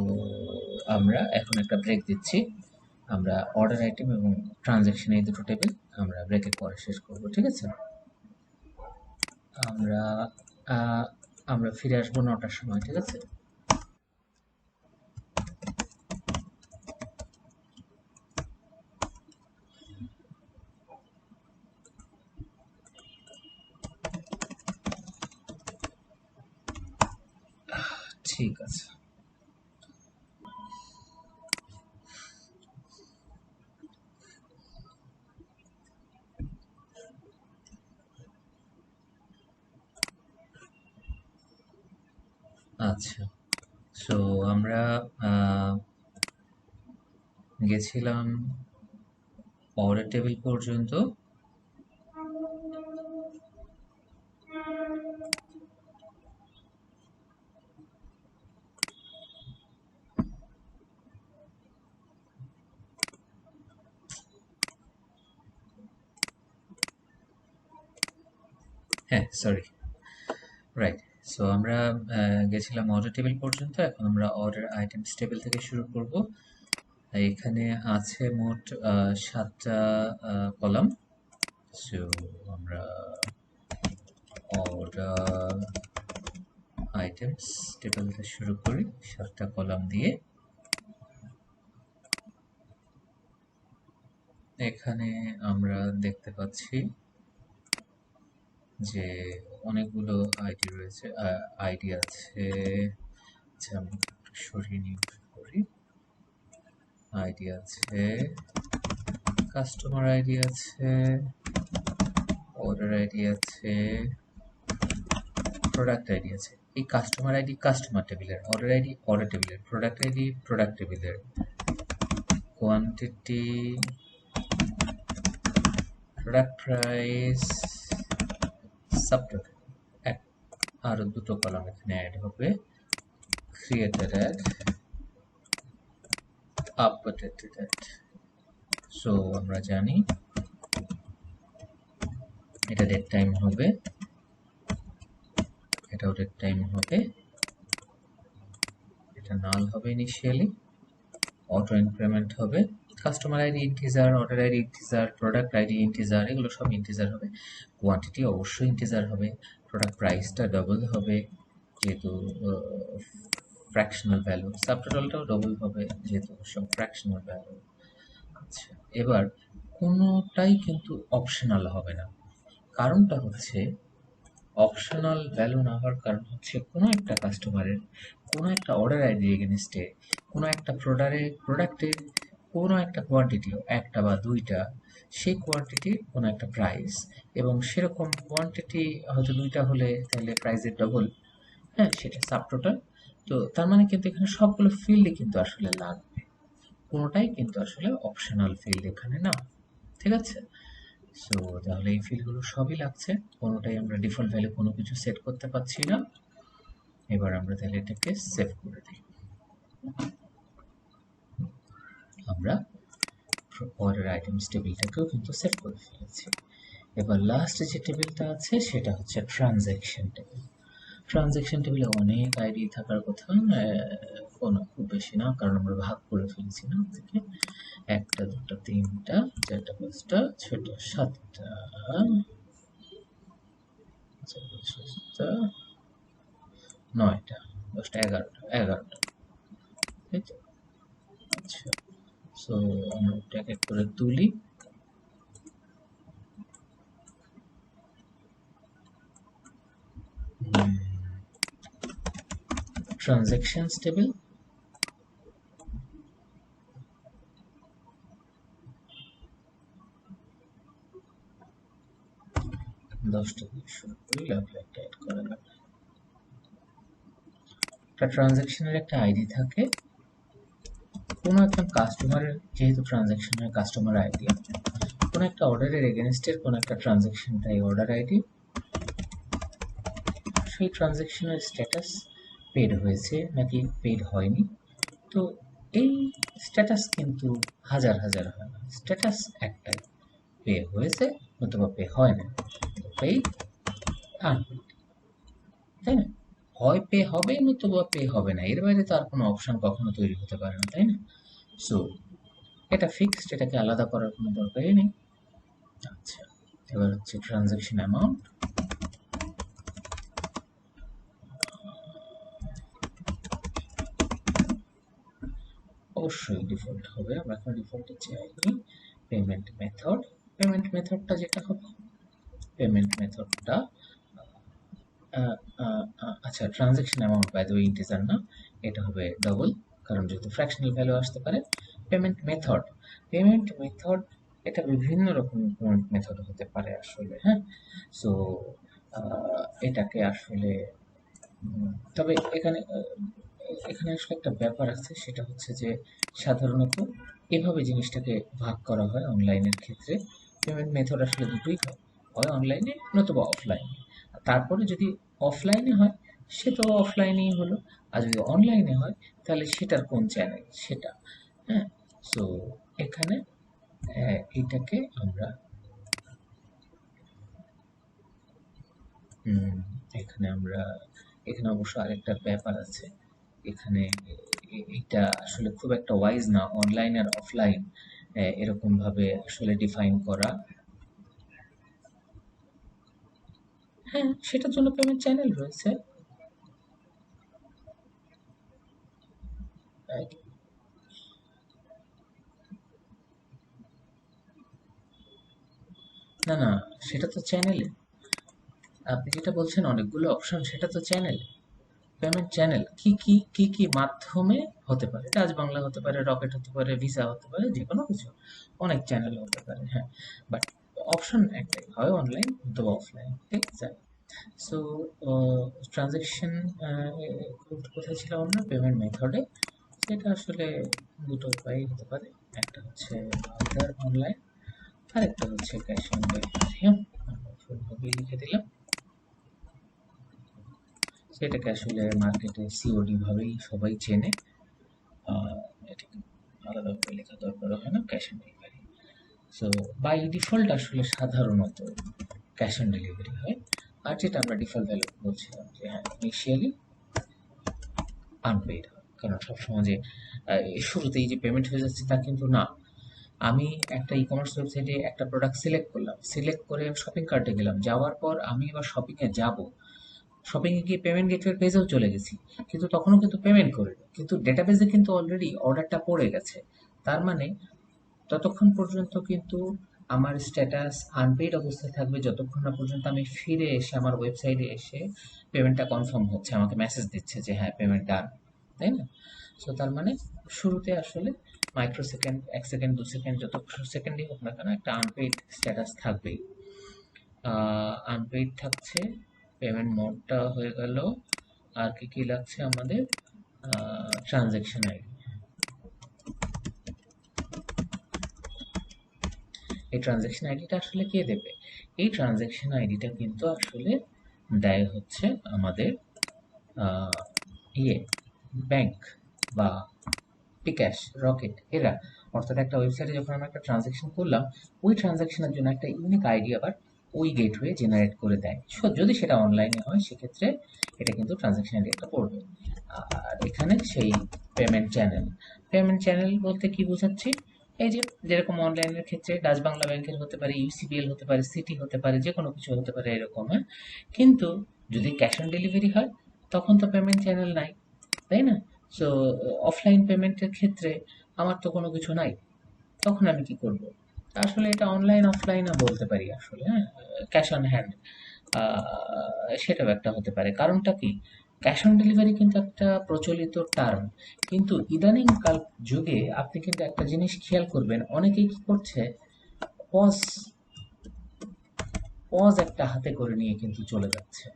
A: আমরা এখন একটা ব্রেক দিচ্ছি। আমরা অর্ডার আইটেম এবং ট্রানজ্যাকশন এই দুটো টেবিল আমরা ব্রেকের পরে শেষ করব, ঠিক আছে? আমরা আমরা ফিরে আসবো 9টার সময়, ঠিক আছে? ঠিক আছে। আচ্ছা, সো আমরা গেছিলাম অর্ডার টেবিল পর্যন্ত। হ্যাঁ, সরি, রাইট। সো আমরা গেছিলাম অর্ডার টেবিল পর্যন্ত। এখন আমরা অর্ডার আইটেমস টেবিল থেকে শুরু করব। এখানে আছে মোট 7টা কলাম। সো আমরা অর্ডার আইটেমস টেবিল থেকে শুরু করি 7টা কলাম দিয়ে। এখানে আমরা দেখতে পাচ্ছি যে অনেকগুলো আইডি রয়েছে, আইডি আছে। আচ্ছা, আমি একটু সরিয়ে নিয়ে করি। আইডি আছে, কাস্টমার আইডি আছে, অর্ডার আইডি আছে, প্রোডাক্ট আইডি আছে। এই কাস্টমার আইডি কাস্টমার টেবিলের, অর্ডার আইডি অর্ডার টেবিলের, প্রোডাক্ট আইডি প্রোডাক্ট টেবিলের, কোয়ান্টিটি, প্রোডাক্ট প্রাইস, সাবটোটাল। আরো দুটো কলাম এখানে অ্যাড হবে, created at, updated at. So আমরা জানি এটা ডেট টাইম হবে, এটাও ডেট টাইম হবে, এটা নাল হবে ইনিশিয়ালি, অটো ইনক্রিমেন্ট হবে, customer ID integer, order ID integer, product ID integer, এগুলো সব ইন্টিজার হবে। কোয়ান্টিটি অবশ্যই ইন্টিজার হবে, প্রোডাক্ট প্রাইসটা ডবল হবে যেহেতু ফ্র্যাকশনাল ভ্যালু, সাবটোটালটাও ডবল হবে যেহেতু সব ফ্র্যাকশনাল ভ্যালু। আচ্ছা, এবার কোনোটাই কিন্তু অপশনাল হবে না। কারণটা হচ্ছে, অপশনাল ভ্যালু না হওয়ার কারণ হচ্ছে কোনো একটা কাস্টমারের কোনো একটা অর্ডার আইডি এগেনস্টে কোনো একটা প্রোডাক্টের কোনো একটা কোয়ান্টিটিও, একটা বা দুইটা, সেই কোয়ান্টিটির কোনো একটা প্রাইস, এবং সেরকম কোয়ান্টিটি হয়তো দুইটা হলে তাহলে প্রাইসের ডবল, হ্যাঁ, সেটা সাবটোটাল। তো তার মানে কিন্তু এখানে সবগুলো ফিল্ডই কিন্তু আসলে লাগবে, কোনোটাই কিন্তু আসলে অপশনাল ফিল্ড এখানে না, ঠিক আছে? সো তাহলে এই ফিল্ডগুলো সবই লাগছে, কোনোটাই আমরা ডিফল্ট ভ্যালু কোনো কিছু সেট করতে পারছি না। এবার আমরা তাহলে এটাকে সেভ করে দিই। আমরা অর্ডার আইটেমস টেবিলটাকেও কিন্তু সেভ করে ফেলেছি। এবার লাস্ট যে টেবিলটা আছে সেটা হচ্ছে ট্রানজ্যাকশন টেবিল। ট্রানজ্যাকশন টেবিলে অনেক আইডি থাকার কথা, কোনো খুব বেশি না, কারণ আমরা ভাগ করে ফেলেছি না থেকে, 1টা 2টা 3টা 4টা 5টা 6টা 7টা 6টা 9টা 10টা 11টা, তাই তো? আচ্ছা, সো আমরা এটা এক এক করে তুলি। ট্রানজ্যাকশনস টেবিল, দশটা দিয়ে শুরু করি, লাগলে একটা অ্যাড করা যাবে। একটা ট্রানজ্যাকশনের একটা আইডি থাকে, কোনো একটা কাস্টমারের যেহেতু ট্রানজ্যাকশনের কাস্টমার আইডি, কোন একটা অর্ডারের এগেনস্টের কোন একটা ট্রানজাকশন, তাই অর্ডার আইডি, সেই ট্রানজাকশনের স্ট্যাটাস পেড হয়েছে নাকি পেড হয়নি। তো এই স্ট্যাটাস কিন্তু হাজার হাজার হয় না, স্ট্যাটাস একটাই, পে হয়েছে নতুবা পে হয় না, পেইড আনপেইড, তাই না? হয় পে হবে নতুবা পে হবে না, এর বাইরে তো আর কোনো অপশন কখনো তৈরি হতে পারে না, তাই না? সো এটা ফিক্সড, এটাকে আলাদা করার কোনো দরকারই নেই। আচ্ছা, এবার হচ্ছে ট্রানজাকশন অ্যামাউন্ট। অবশ্যই ডিফল্ট হবে, আমরা এখন ডিফল্টে চাইনি। পেমেন্ট মেথড, পেমেন্ট মেথডটা যেটা হবে, পেমেন্ট মেথডটা আচ্ছা, transaction amount by the way integer না, এটা হবে ডবল, কারণ যেহেতু ফ্র্যাকশনাল ভ্যালু আসতে পারে। পেমেন্ট মেথড, পেমেন্ট মেথড এটা বিভিন্ন রকম পেমেন্ট মেথড হতে পারে আসলে, হ্যাঁ। সো এটাকে আসলে তবে এখানে আসলে একটা ব্যাপার আছে, সেটা হচ্ছে যে সাধারণত এভাবে জিনিসটাকে ভাগ করা হয় অনলাইনের ক্ষেত্রে। পেমেন্ট মেথড আসলে দুটোই হয়, হয় অনলাইনে নতুবা অফলাইনে। তারপরে যদি অফলাইনে হয় সে তো অফলাইনেই হলো, আর যদি অনলাইনে হয় তাহলে সেটার কোন চ্যানেল সেটা, হ্যাঁ। সো এখানে এটাকে আমরা হুম, এখানে আমরা এখানে অবশ্য আরেকটা ব্যাপার আছে। এখানে এটা আসলে খুব একটা ওয়াইজ না অনলাইন আর অফলাইন এরকম ভাবে আসলে ডিফাইন করা। হ্যাঁ, সেটার জন্য পেমেন্ট চ্যানেল রয়েছে। আহ, না না, সেটা তো চ্যানেলে। আপনি যেটা বলছেন অনেকগুলো অপশন, সেটা তো চ্যানেল, পেমেন্ট চ্যানেল কি মাধ্যমে হতে পারে, ডাচ বাংলা হতে পারে, রকেট হতে পারে, ভিসা হতে পারে, যে কোনো কিছু, অনেক চ্যানেল হতে পারে, হ্যাঁ। বাট অপশন একটাই, হয় অনলাইন অথবা অফলাইন, ঠিক আছে। সো ট্রানজেকশন কোথায় ছিলাম আমরা, পেমেন্ট মেথডে। সেটা আসলে দুটো উপায় হতে পারে, একটা হচ্ছে আদার অনলাইন, আরেকটা হচ্ছে ক্যাশ অন ডেলিভারি। হ্যাঁ, আমরা ফুলভাবেই লিখে দিলাম, সেটাকে আসলে মার্কেটে সিওডি ভাবেই সবাই চেনে। এটাকে আলাদাভাবে লেখা দরকার হয় না, cash on delivery. So by default আসলে সাধারণত ক্যাশ অন ডেলিভারি হয়। আর যেটা আমরা ডিফল্ট ভ্যালু বলছিলাম যে হ্যাঁ ইনিশিয়ালি আনপেইড হয়, কারণ সবসময় যে শুরুতেই যে পেমেন্ট হয়ে যাচ্ছে তা কিন্তু না। আমি একটা ই কমার্স ওয়েবসাইটে একটা প্রোডাক্ট সিলেক্ট করলাম, সিলেক্ট করে শপিং কার্টে গেলাম, যাওয়ার পর আমি এবার শপিংয়ে যাব, শপিংয়ে গিয়ে পেমেন্ট গেটওয়ে পেজেও চলে গেছি, কিন্তু তখনও কিন্তু পেমেন্ট করিনি, কিন্তু ডেটাবেজে কিন্তু অলরেডি অর্ডারটা পড়ে গেছে। তার মানে ততক্ষণ পর্যন্ত কিন্তু আমার স্ট্যাটাস আনপেইড অবস্থায় থাকবে, যতক্ষণ না পর্যন্ত আমি ফিরে এসে আমার ওয়েবসাইটে এসে পেমেন্টটা কনফার্ম হচ্ছে, আমাকে মেসেজ দিচ্ছে যে হ্যাঁ পেমেন্ট ডান, তাই না? সো তার মানে শুরুতে আসলে মাইক্রো সেকেন্ড, 1 সেকেন্ড 2 সেকেন্ড যত সেকেন্ডই হোক না কেন একটা আনপেইড স্ট্যাটাস থাকবেই। আনপেইড থাকছে, পেমেন্ট মোডটা হয়ে গেল, আর কি কি লাগছে আমাদের, ট্রানজ্যাকশন আইডি। এই ট্রানজ্যাকশন আইডিটা আসলে কে দেবে? এই ট্রানজ্যাকশন আইডিটা কিন্তু আসলে দেয় হচ্ছে আমাদের আহ, ইয়ে ব্যাংক বা বিকাশ, রকেট, এরা। অর্থাৎ একটা ওয়েবসাইটে যখন আমরা একটা ট্রানজ্যাকশন করলাম, ওই ট্রানজ্যাকশনের জন্য একটা ইউনিক আইডি আবার ওই গেটওয়ে জেনারেট করে দেয়। যদি সেটা অনলাইনে হয় সেক্ষেত্রে এটা কিন্তু ট্রানজ্যাকশন আইডি একটা পড়বে। আর এখানে সেই পেমেন্ট চ্যানেল, পেমেন্ট চ্যানেল বলতে কি বোঝাচ্ছি, এই যে যেরকম অনলাইনের ক্ষেত্রে ডাচ বাংলা ব্যাংকের হতে পারে, ইউসিবিএল হতে পারে, সিটি হতে পারে, যে কোনো কিছু হতে পারে এরকম, হ্যাঁ। কিন্তু যদি ক্যাশ অন ডেলিভারি হয় তখন তো পেমেন্ট চ্যানেল নাই, তাই না? সো অফলাইন পেমেন্টের ক্ষেত্রে আমার তো কোনো কিছু নাই, তখন আমি কি করব? আসলে এটা অনলাইন অফলাইনও বলতে পারি আসলে, হ্যাঁ। ক্যাশ অন হ্যান্ড সেটাও একটা হতে পারে, কারণটা কি, ক্যাশ অন ডেলিভারি কিন্তু একটা প্রচলিত টার্ম, কিন্তু ইদানিং কাল যুগে আপনি কিন্তু একটা জিনিস খেয়াল করবেন, অনেকেই কি করছে, পজ পজ একটা হাতে করে নিয়ে কিন্তু চলে যাচ্ছে,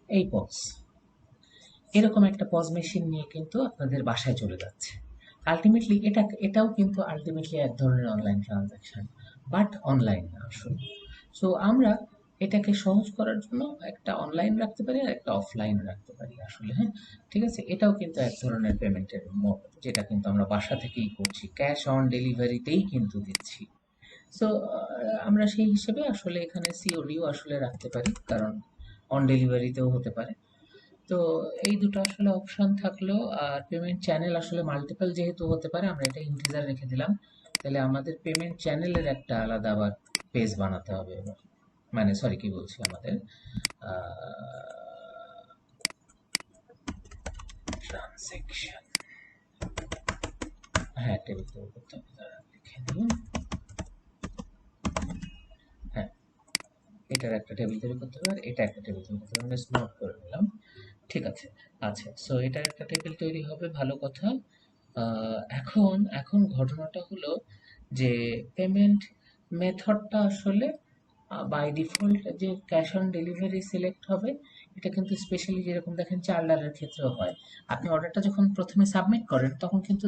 A: এই পজ, এরকম একটা পজ মেশিন নিয়ে কিন্তু আপনাদের বাসায় চলে যাচ্ছে। আলটিমেটলি এটাও কিন্তু আলটিমেটলি এক ধরনের অনলাইন ট্রানজাকশন, বাট অনলাইন না আসলে। সো আমরা এটাকে সহজ করার জন্য একটা অনলাইন রাখতে পারি আর একটা অফলাইন রাখতে পারি আসলে, হ্যাঁ। ঠিক আছে, এটাও কিন্তু এক ধরনের পেমেন্টের মোড, যেটা কিন্তু আমরা বাসা থেকেই করছি, ক্যাশ অন ডেলিভারিতেই কিন্তু দিচ্ছি। সো আমরা সেই হিসেবে আসলে এখানে সিওডিও আসলে রাখতে পারি, কারণ অন ডেলিভারিতেও হতে পারে। তো এই দুটো আসলে অপশন থাকলো। আর পেমেন্ট চ্যানেল আসলে মাল্টিপল যেহেতু হতে পারে, আমরা এটা ইন্টিজার রেখে দিলাম। তাহলে আমাদের পেমেন্ট চ্যানেলের একটা আলাদা আবার পেজ বানাতে হবে এবার, মানে সরি কি বলছি, আমাদের ট্রানজেকশন, হ্যাঁ টেবিল তৈরি করতে হবে, দাঁড়া, লিখে দিই। হ্যাঁ, এটার একটা টেবিল তৈরি করতে হবে আর এটা একটা টেবিল তৈরি করতে হবে, আমরা নোট করে নিলাম। ঠিক আছে। আচ্ছা, সো এটার একটা টেবিল তৈরি হবে, ভালো কথা। এখন ঘটনাটা হলো যে পেমেন্ট মেথডটা আসলে বাই ডিফল্ট যে ক্যাশ অন ডেলিভারি সিলেক্ট হবে, এটা কিন্তু স্পেশালি যেরকম দেখেন চাল ডালের ক্ষেত্রেও হয়। আপনি অর্ডারটা যখন প্রথমে সাবমিট করেন তখন কিন্তু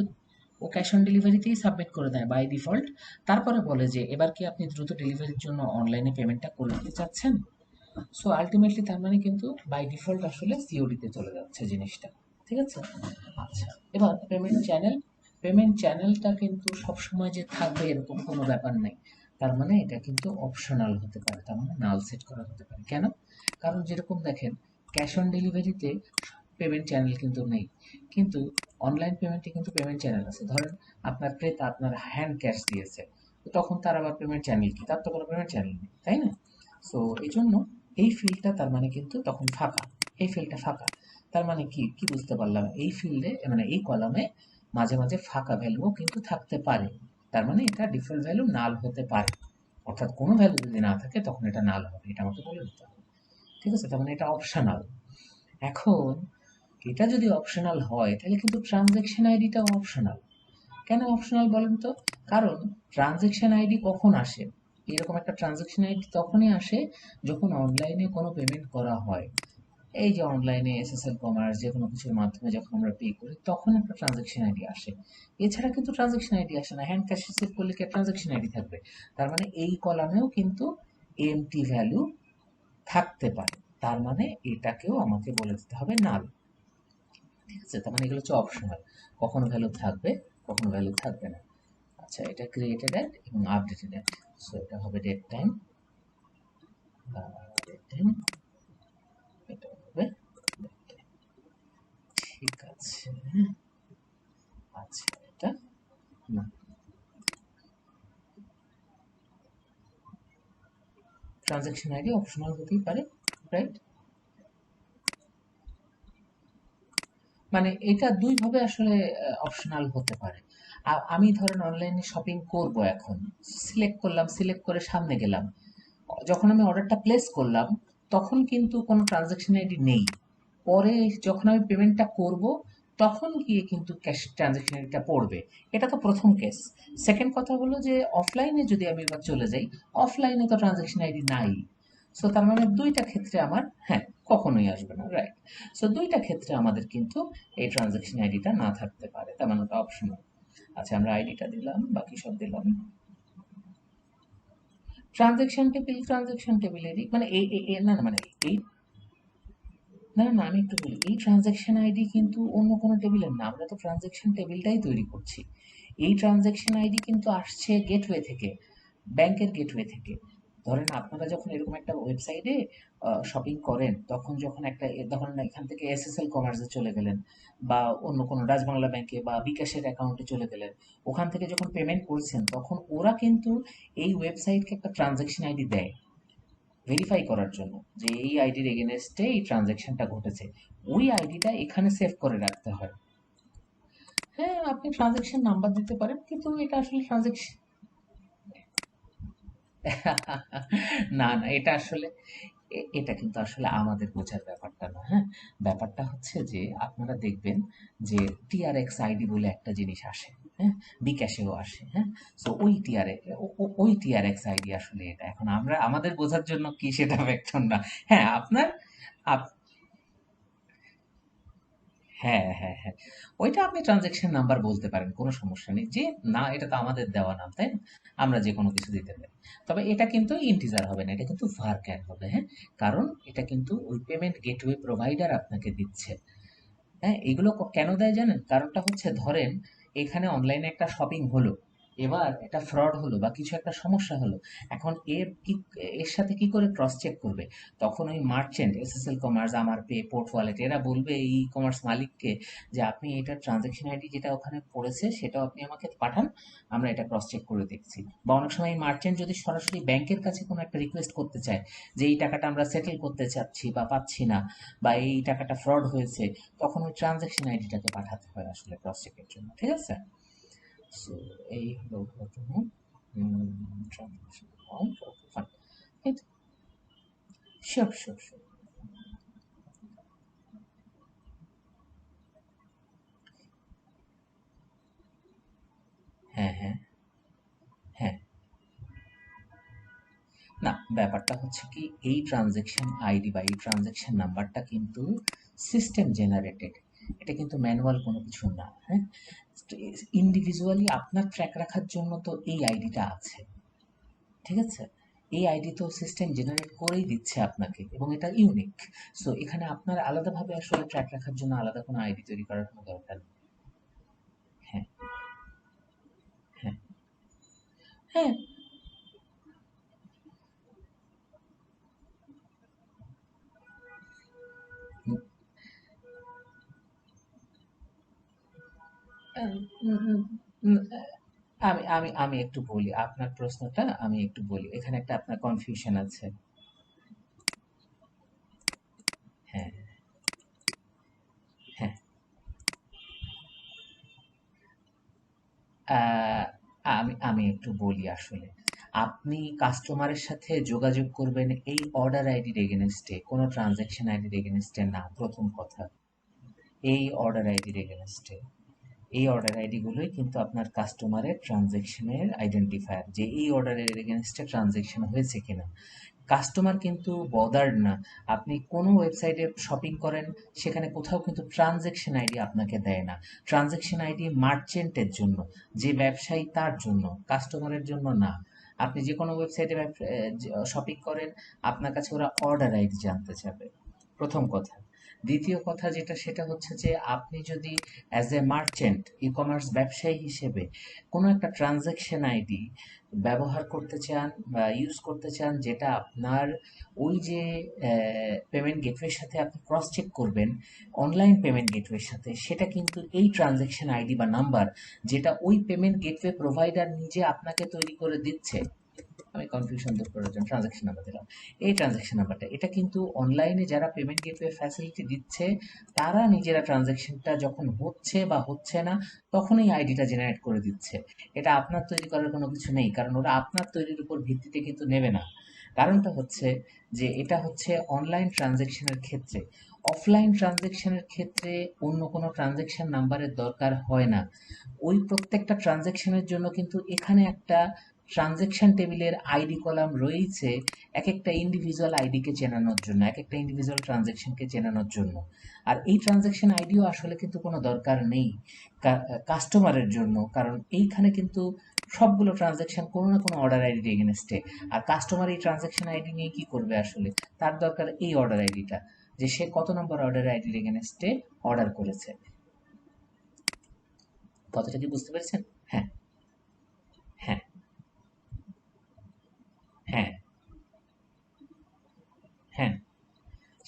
A: ও ক্যাশ অন ডেলিভারিতেই সাবমিট করে দেয় বাই ডিফল্ট। তারপরে বলে যে এবার কি আপনি দ্রুত ডেলিভারির জন্য অনলাইনে পেমেন্টটা করে দিতে চাচ্ছেন। সো আলটিমেটলি তার মানে কিন্তু বাই ডিফল্ট আসলে সিওডিতে চলে যাচ্ছে জিনিসটা। ঠিক আছে। আচ্ছা, এবার পেমেন্ট চ্যানেলটা কিন্তু সবসময় যে থাকবে এরকম কোনো ব্যাপার নেই। তার মানে এটা কিন্তু অপশনাল হতে পারে, তার মানে নাল সেট করা হতে পারে। কেন? কারণ যেরকম দেখেন ক্যাশ অন ডেলিভারিতে পেমেন্ট চ্যানেল কিন্তু নেই, কিন্তু অনলাইন পেমেন্টে কিন্তু পেমেন্ট চ্যানেল আছে। ধরেন আপনার ক্রেতা আপনার হ্যান্ড ক্যাশ দিয়েছে, তো তখন তার আবার পেমেন্ট চ্যানেল কি? তার তো কোনো পেমেন্ট চ্যানেল নেই, তাই না? সো এই জন্য এই ফিল্ডটা তার মানে কিন্তু তখন ফাঁকা, এই ফিল্ডটা ফাঁকা। তার মানে কি কি বুঝতে পারলাম, এই ফিল্ডে মানে এই কলামে মাঝে মাঝে ফাঁকা ভ্যালুও কিন্তু থাকতে পারে। তার মানে এটা ডিফল্ট ভ্যালু নাল হতে পারে, অর্থাৎ কোনো ভ্যালু যদি না থাকে তখন এটা নাল হবে, এটা আমাকে বলে দিতে হবে। ঠিক আছে, তার মানে এটা অপশনাল। এখন এটা যদি অপশনাল হয় তাহলে কিন্তু ট্রানজ্যাকশন আইডিটাও অপশনাল। কেন অপশনাল বলেন তো? কারণ ট্রানজ্যাকশন আইডি কখন আসে? এরকম একটা ট্রানজ্যাকশন আইডি তখনই আসে যখন অনলাইনে কোনো পেমেন্ট করা হয়। এই যে অনলাইনে এসএসএল কমার্স যে কোনো কিছুর মাধ্যমে যখন আমরা পে করি তখন একটা ট্রানজ্যাকশন আইডি আসে। এছাড়া কিন্তু ট্রানজ্যাকশন আইডি আসে না, হ্যান্ড ক্যাশ রিসিভ করলে কি ট্রানজ্যাকশন আইডি থাকবে? তার মানে এই কলামেও কিন্তু এমটি ভ্যালু থাকতে পারে। তার মানে এটাকেও আমাকে বলে দিতে হবে নাল। ঠিক আছে, তার মানে এগুলো হচ্ছে অপশনাল, কখনো ভ্যালু থাকবে কখনো ভ্যালু থাকবে না। আচ্ছা, এটা ক্রিয়েটেড অ্যাট এবং আপডেটেড অ্যাট। সো এটা হবে ডেট টাইম, ডেট টাইম, এটা হবে date time। ঠিক আছে। আচ্ছা, এটা না, ট্রানজ্যাকশন আইডি অপশনাল হতেই পারে, রাইট? মানে এটা দুই ভাবে আসলে অপশনাল হতে পারে। আমি ধরেন অনলাইনে শপিং করব, এখন সিলেক্ট করলাম, সিলেক্ট করে সামনে গেলাম, যখন আমি অর্ডারটা প্লেস করলাম তখন কিন্তু কোনো ট্রানজ্যাকশন আইডি নেই। পরে যখন আমি পেমেন্টটা করব তখন গিয়ে কিন্তু ক্যাশ ট্রানজ্যাকশন আইডিটা পড়বে। এটা তো প্রথম কেস। সেকেন্ড কথা হলো যে অফলাইনে যদি আমি এবার চলে যাই, অফলাইনে তো ট্রানজ্যাকশন আইডি নাই। সো তার মানে দুইটা ক্ষেত্রে আমার, হ্যাঁ, কখনোই আসবে না, রাইট? সো দুইটা ক্ষেত্রে আমাদের কিন্তু এই ট্রানজ্যাকশন আইডিটা না থাকতে পারে, তার মানে ওটা অপশনাল। আচ্ছা, আমরা আইডিটা দিলাম, বাকি সব দিলাম। ট্রানজ্যাকশন টেবিলেরই মানে না না, মানে এই, না না আমি একটু বলি, এই ট্রানজ্যাকশন আইডি কিন্তু অন্য কোনো টেবিলের না, আমরা তো ট্রানজ্যাকশন টেবিলটাই তৈরি করছি। এই ট্রানজ্যাকশন আইডি কিন্তু আসছে গেটওয়ে থেকে, ব্যাংকের গেটওয়ে থেকে। ধরেন আপনারা যখন এরকম একটা ওয়েবসাইটে শপিং করেন, তখন যখন একটা ধরেন এখান থেকে এসএসএল কমার্সে চলে গেলেন, বা অন্য কোনো রাজবাংলা ব্যাংকে বা বিকাশের অ্যাকাউন্টে চলে গেলেন, ওখান থেকে যখন পেমেন্ট করেছেন তখন ওরা কিন্তু এই ওয়েবসাইটকে একটা ট্রানজ্যাকশন আইডি দেয় ভেরিফাই করার জন্য যে এই আইডির এগেনস্টে এই ট্রানজ্যাকশনটা ঘটেছে। ওই আইডিটা এখানে সেভ করে রাখতে হয়। হ্যাঁ, আপনি ট্রানজ্যাকশন নাম্বার দিতে পারেন, কিন্তু এটা আসলে ট্রানজ্যাকশন না না, এটা আসলে এটা কিন্তু আসলে আমাদের বোঝার ব্যাপারটা না, হ্যাঁ। ব্যাপারটা হচ্ছে যে আপনারা দেখবেন যে টিআরএক্স আইডি বলে একটা জিনিস আসে, হ্যাঁ, বিকাশেও আসে, হ্যাঁ। সো ওই টিআরএক্স আইডি আসলে এটা, এখন আমরা আমাদের বোঝার জন্য কি সেটা ভেক্টর না। হ্যাঁ আপনার, হ্যাঁ, হ্যাঁ, হ্যাঁ। ওইটা আপনি ট্রান্সেকশন নাম্বার বলতে পারেন, কোনো সমস্যা নেই। যে না, এটা তো আমাদের দেওয়া নাম, তাই না? আমরা যেকোনো কিছু দিতে পারি। তবে এটা কিন্তু ইন্টিজার হবে না, এটা কিন্তু ভারচ্যার হবে, হ্যাঁ? কারণ এটা কিন্তু ওই পেমেন্ট গেটওয়ে প্রোভাইডার আপনাকে দিচ্ছে। হ্যাঁ, এগুলো কেন দেয় জানেন? কারণটা হচ্ছে, ধরেন এখানে অনলাইনে একটা শপিং হলো, এবার একটা ফ্রড হলো বা কিছু একটা সমস্যা হলো। এখন এর সাথে কি করে ক্রস চেক করবে? তখন ওই মার্চেন্ট, এসএসএল কমার্স, আমার পে, পোর্ট ওয়ালেট, এরা বলবে এই ই কমার্স মালিককে যে আপনি এটা ট্রানজাকশন আইডি যেটা ওখানে পড়েছে সেটাও আপনি আমাকে পাঠান, আমরা এটা ক্রস চেক করে দেখছি। বা অনেক সময় এই মার্চেন্ট যদি সরাসরি ব্যাংকের কাছে কোনো একটা রিকোয়েস্ট করতে চায় যে এই টাকাটা আমরা সেটেল করতে চাচ্ছি বা পাচ্ছি না, বা এই টাকাটা ফ্রড হয়েছে, তখন ওই ট্রানজাকশন আইডিটাকে পাঠাতে হয় আসলে ক্রস চেকের জন্য, ঠিক আছে? সো এই হলো ঘটনা। Transaction amount, okay fine. Sure, sure, sure. হ্যাঁ, হ্যাঁ, হ্যাঁ। না, ব্যাপারটা হচ্ছে কি, এই ট্রানজেকশন আইডি বা এই ট্রানজেকশন নাম্বারটা কিন্তু সিস্টেম জেনারেটেড। এটা কিন্তু ম্যানুয়াল কোনো কিছু না, হ্যাঁ? ইন্ডিভিজুয়ালি আপনার ট্র্যাক রাখার জন্য তো এই আইডিটা আছে, ঠিক আছে? এই আইডি তো সিস্টেম জেনারেট করেই দিচ্ছে আপনাকে, এবং এটা ইউনিক। সো এখানে আপনার আলাদাভাবে আসলে ট্র্যাক রাখার জন্য আলাদা কোনো আইডি তৈরি করার কোনো দরকার নেই। হ্যাঁ, হ্যাঁ, হ্যাঁ। উম, উম, উম, উম, আমি আমি আমি একটু বলি আপনার প্রশ্নটা, আমি একটু বলি, এখানে একটা আপনার কনফিউশন আছে। হ্যাঁ, হ্যাঁ। আহ, আমি আমি একটু বলি আসলে। আপনি কাস্টমারের সাথে যোগাযোগ করবেন এই অর্ডার আইডির এগেনস্টে, কোনো ট্রানজ্যাকশন আইডির এগেনস্টে না, প্রথম কথা। এই অর্ডার আইডির এগেনস্টে, এই অর্ডার আইডি গুলোই কিন্তু আপনার কাস্টমারের ট্রানজেকশনের আইডেন্টিফায়ার, যে এই অর্ডারের এগেনস্টে ট্রানজেকশন হয়েছে কিনা। কাস্টমার কিন্তু বদার্ড না। আপনি কোনো ওয়েবসাইটে শপিং করেন, সেখানে কোথাও কিন্তু ট্রানজেকশন আইডি আপনাকে দেয় না। ট্রানজেকশন আইডি মার্চেন্টের জন্য, যে ব্যবসায়ী তার জন্য, কাস্টমারের জন্য না। আপনি যে কোনো ওয়েবসাইটে শপিং করেন, আপনার কাছে ওরা অর্ডার আইডি জানতে চাবে, প্রথম কথা। দ্বিতীয় কথা যেটা, সেটা হচ্ছে যে আপনি যদি as a merchant, e commerce ব্যবসায়ী হিসেবে কোনো একটা ট্রানজ্যাকশন আইডি ব্যবহার করতে চান বা ইউজ করতে চান, যেটা আপনার ওই যে পেমেন্ট গেটওয়ের সাথে আপনি ক্রস চেক করবেন, অনলাইন পেমেন্ট গেটওয়ের সাথে, সেটা কিন্তু এই ট্রানজ্যাকশন আইডি বা নাম্বার, যেটা ওই পেমেন্ট গেটওয়ে প্রোভাইডার নিজে আপনাকে তৈরি করে দিচ্ছে। আমি কনফিউশন দূর করার জন্য ট্রানজাকশন নাম্বার দিলাম। এই ট্রানজাকশন নাম্বারটা, এটা কিন্তু অনলাইনে যারা পেমেন্ট গেটওয়ে ফ্যাসিলিটি দিচ্ছে, তারা নিজেরা ট্রানজাকশনটা যখন হচ্ছে বা হচ্ছে না, তখন এই আইডিটা জেনারেট করে দিচ্ছে। এটা আপনার তৈরি করার কোনো কিছু নেই, কারণ ওরা আপনার তৈরির উপর ভিত্তিতে কিন্তু নেবে না। কারণটা হচ্ছে যে এটা হচ্ছে অনলাইন ট্রানজাকশনের ক্ষেত্রে। অফলাইন ট্রানজাকশনের ক্ষেত্রে অন্য কোনো ট্রানজাকশন নাম্বারের দরকার হয় না। ওই প্রত্যেকটা ট্রানজাকশনের জন্য কিন্তু এখানে একটা ট্রানজেকশন টেবিলের আইডি কলাম রয়েছে, এক একটা ইন্ডিভিজুয়াল আইডিকে চেনানোর জন্য, এক একটা ইন্ডিভিজুয়াল ট্রানজেকশনকে চেনানোর জন্য। আর এই ট্রানজেকশন আইডিও আসলে কিন্তু কোনো দরকার নেই কাস্টমারের জন্য, কারণ এইখানে কিন্তু সবগুলো ট্রানজেকশন কোনো না কোনো অর্ডার আইডির এগেনস্টে। আর কাস্টমার এই ট্রানজেকশন আইডি নিয়ে কি করবে আসলে? তার দরকার এই অর্ডার আইডিটা, যে সে কত নম্বর অর্ডার আইডির এগেনস্টে অর্ডার করেছে। কথাটা কি বুঝতে পেরেছেন? হ্যাঁ, হ্যাঁ, হ্যাঁ, হ্যাঁ।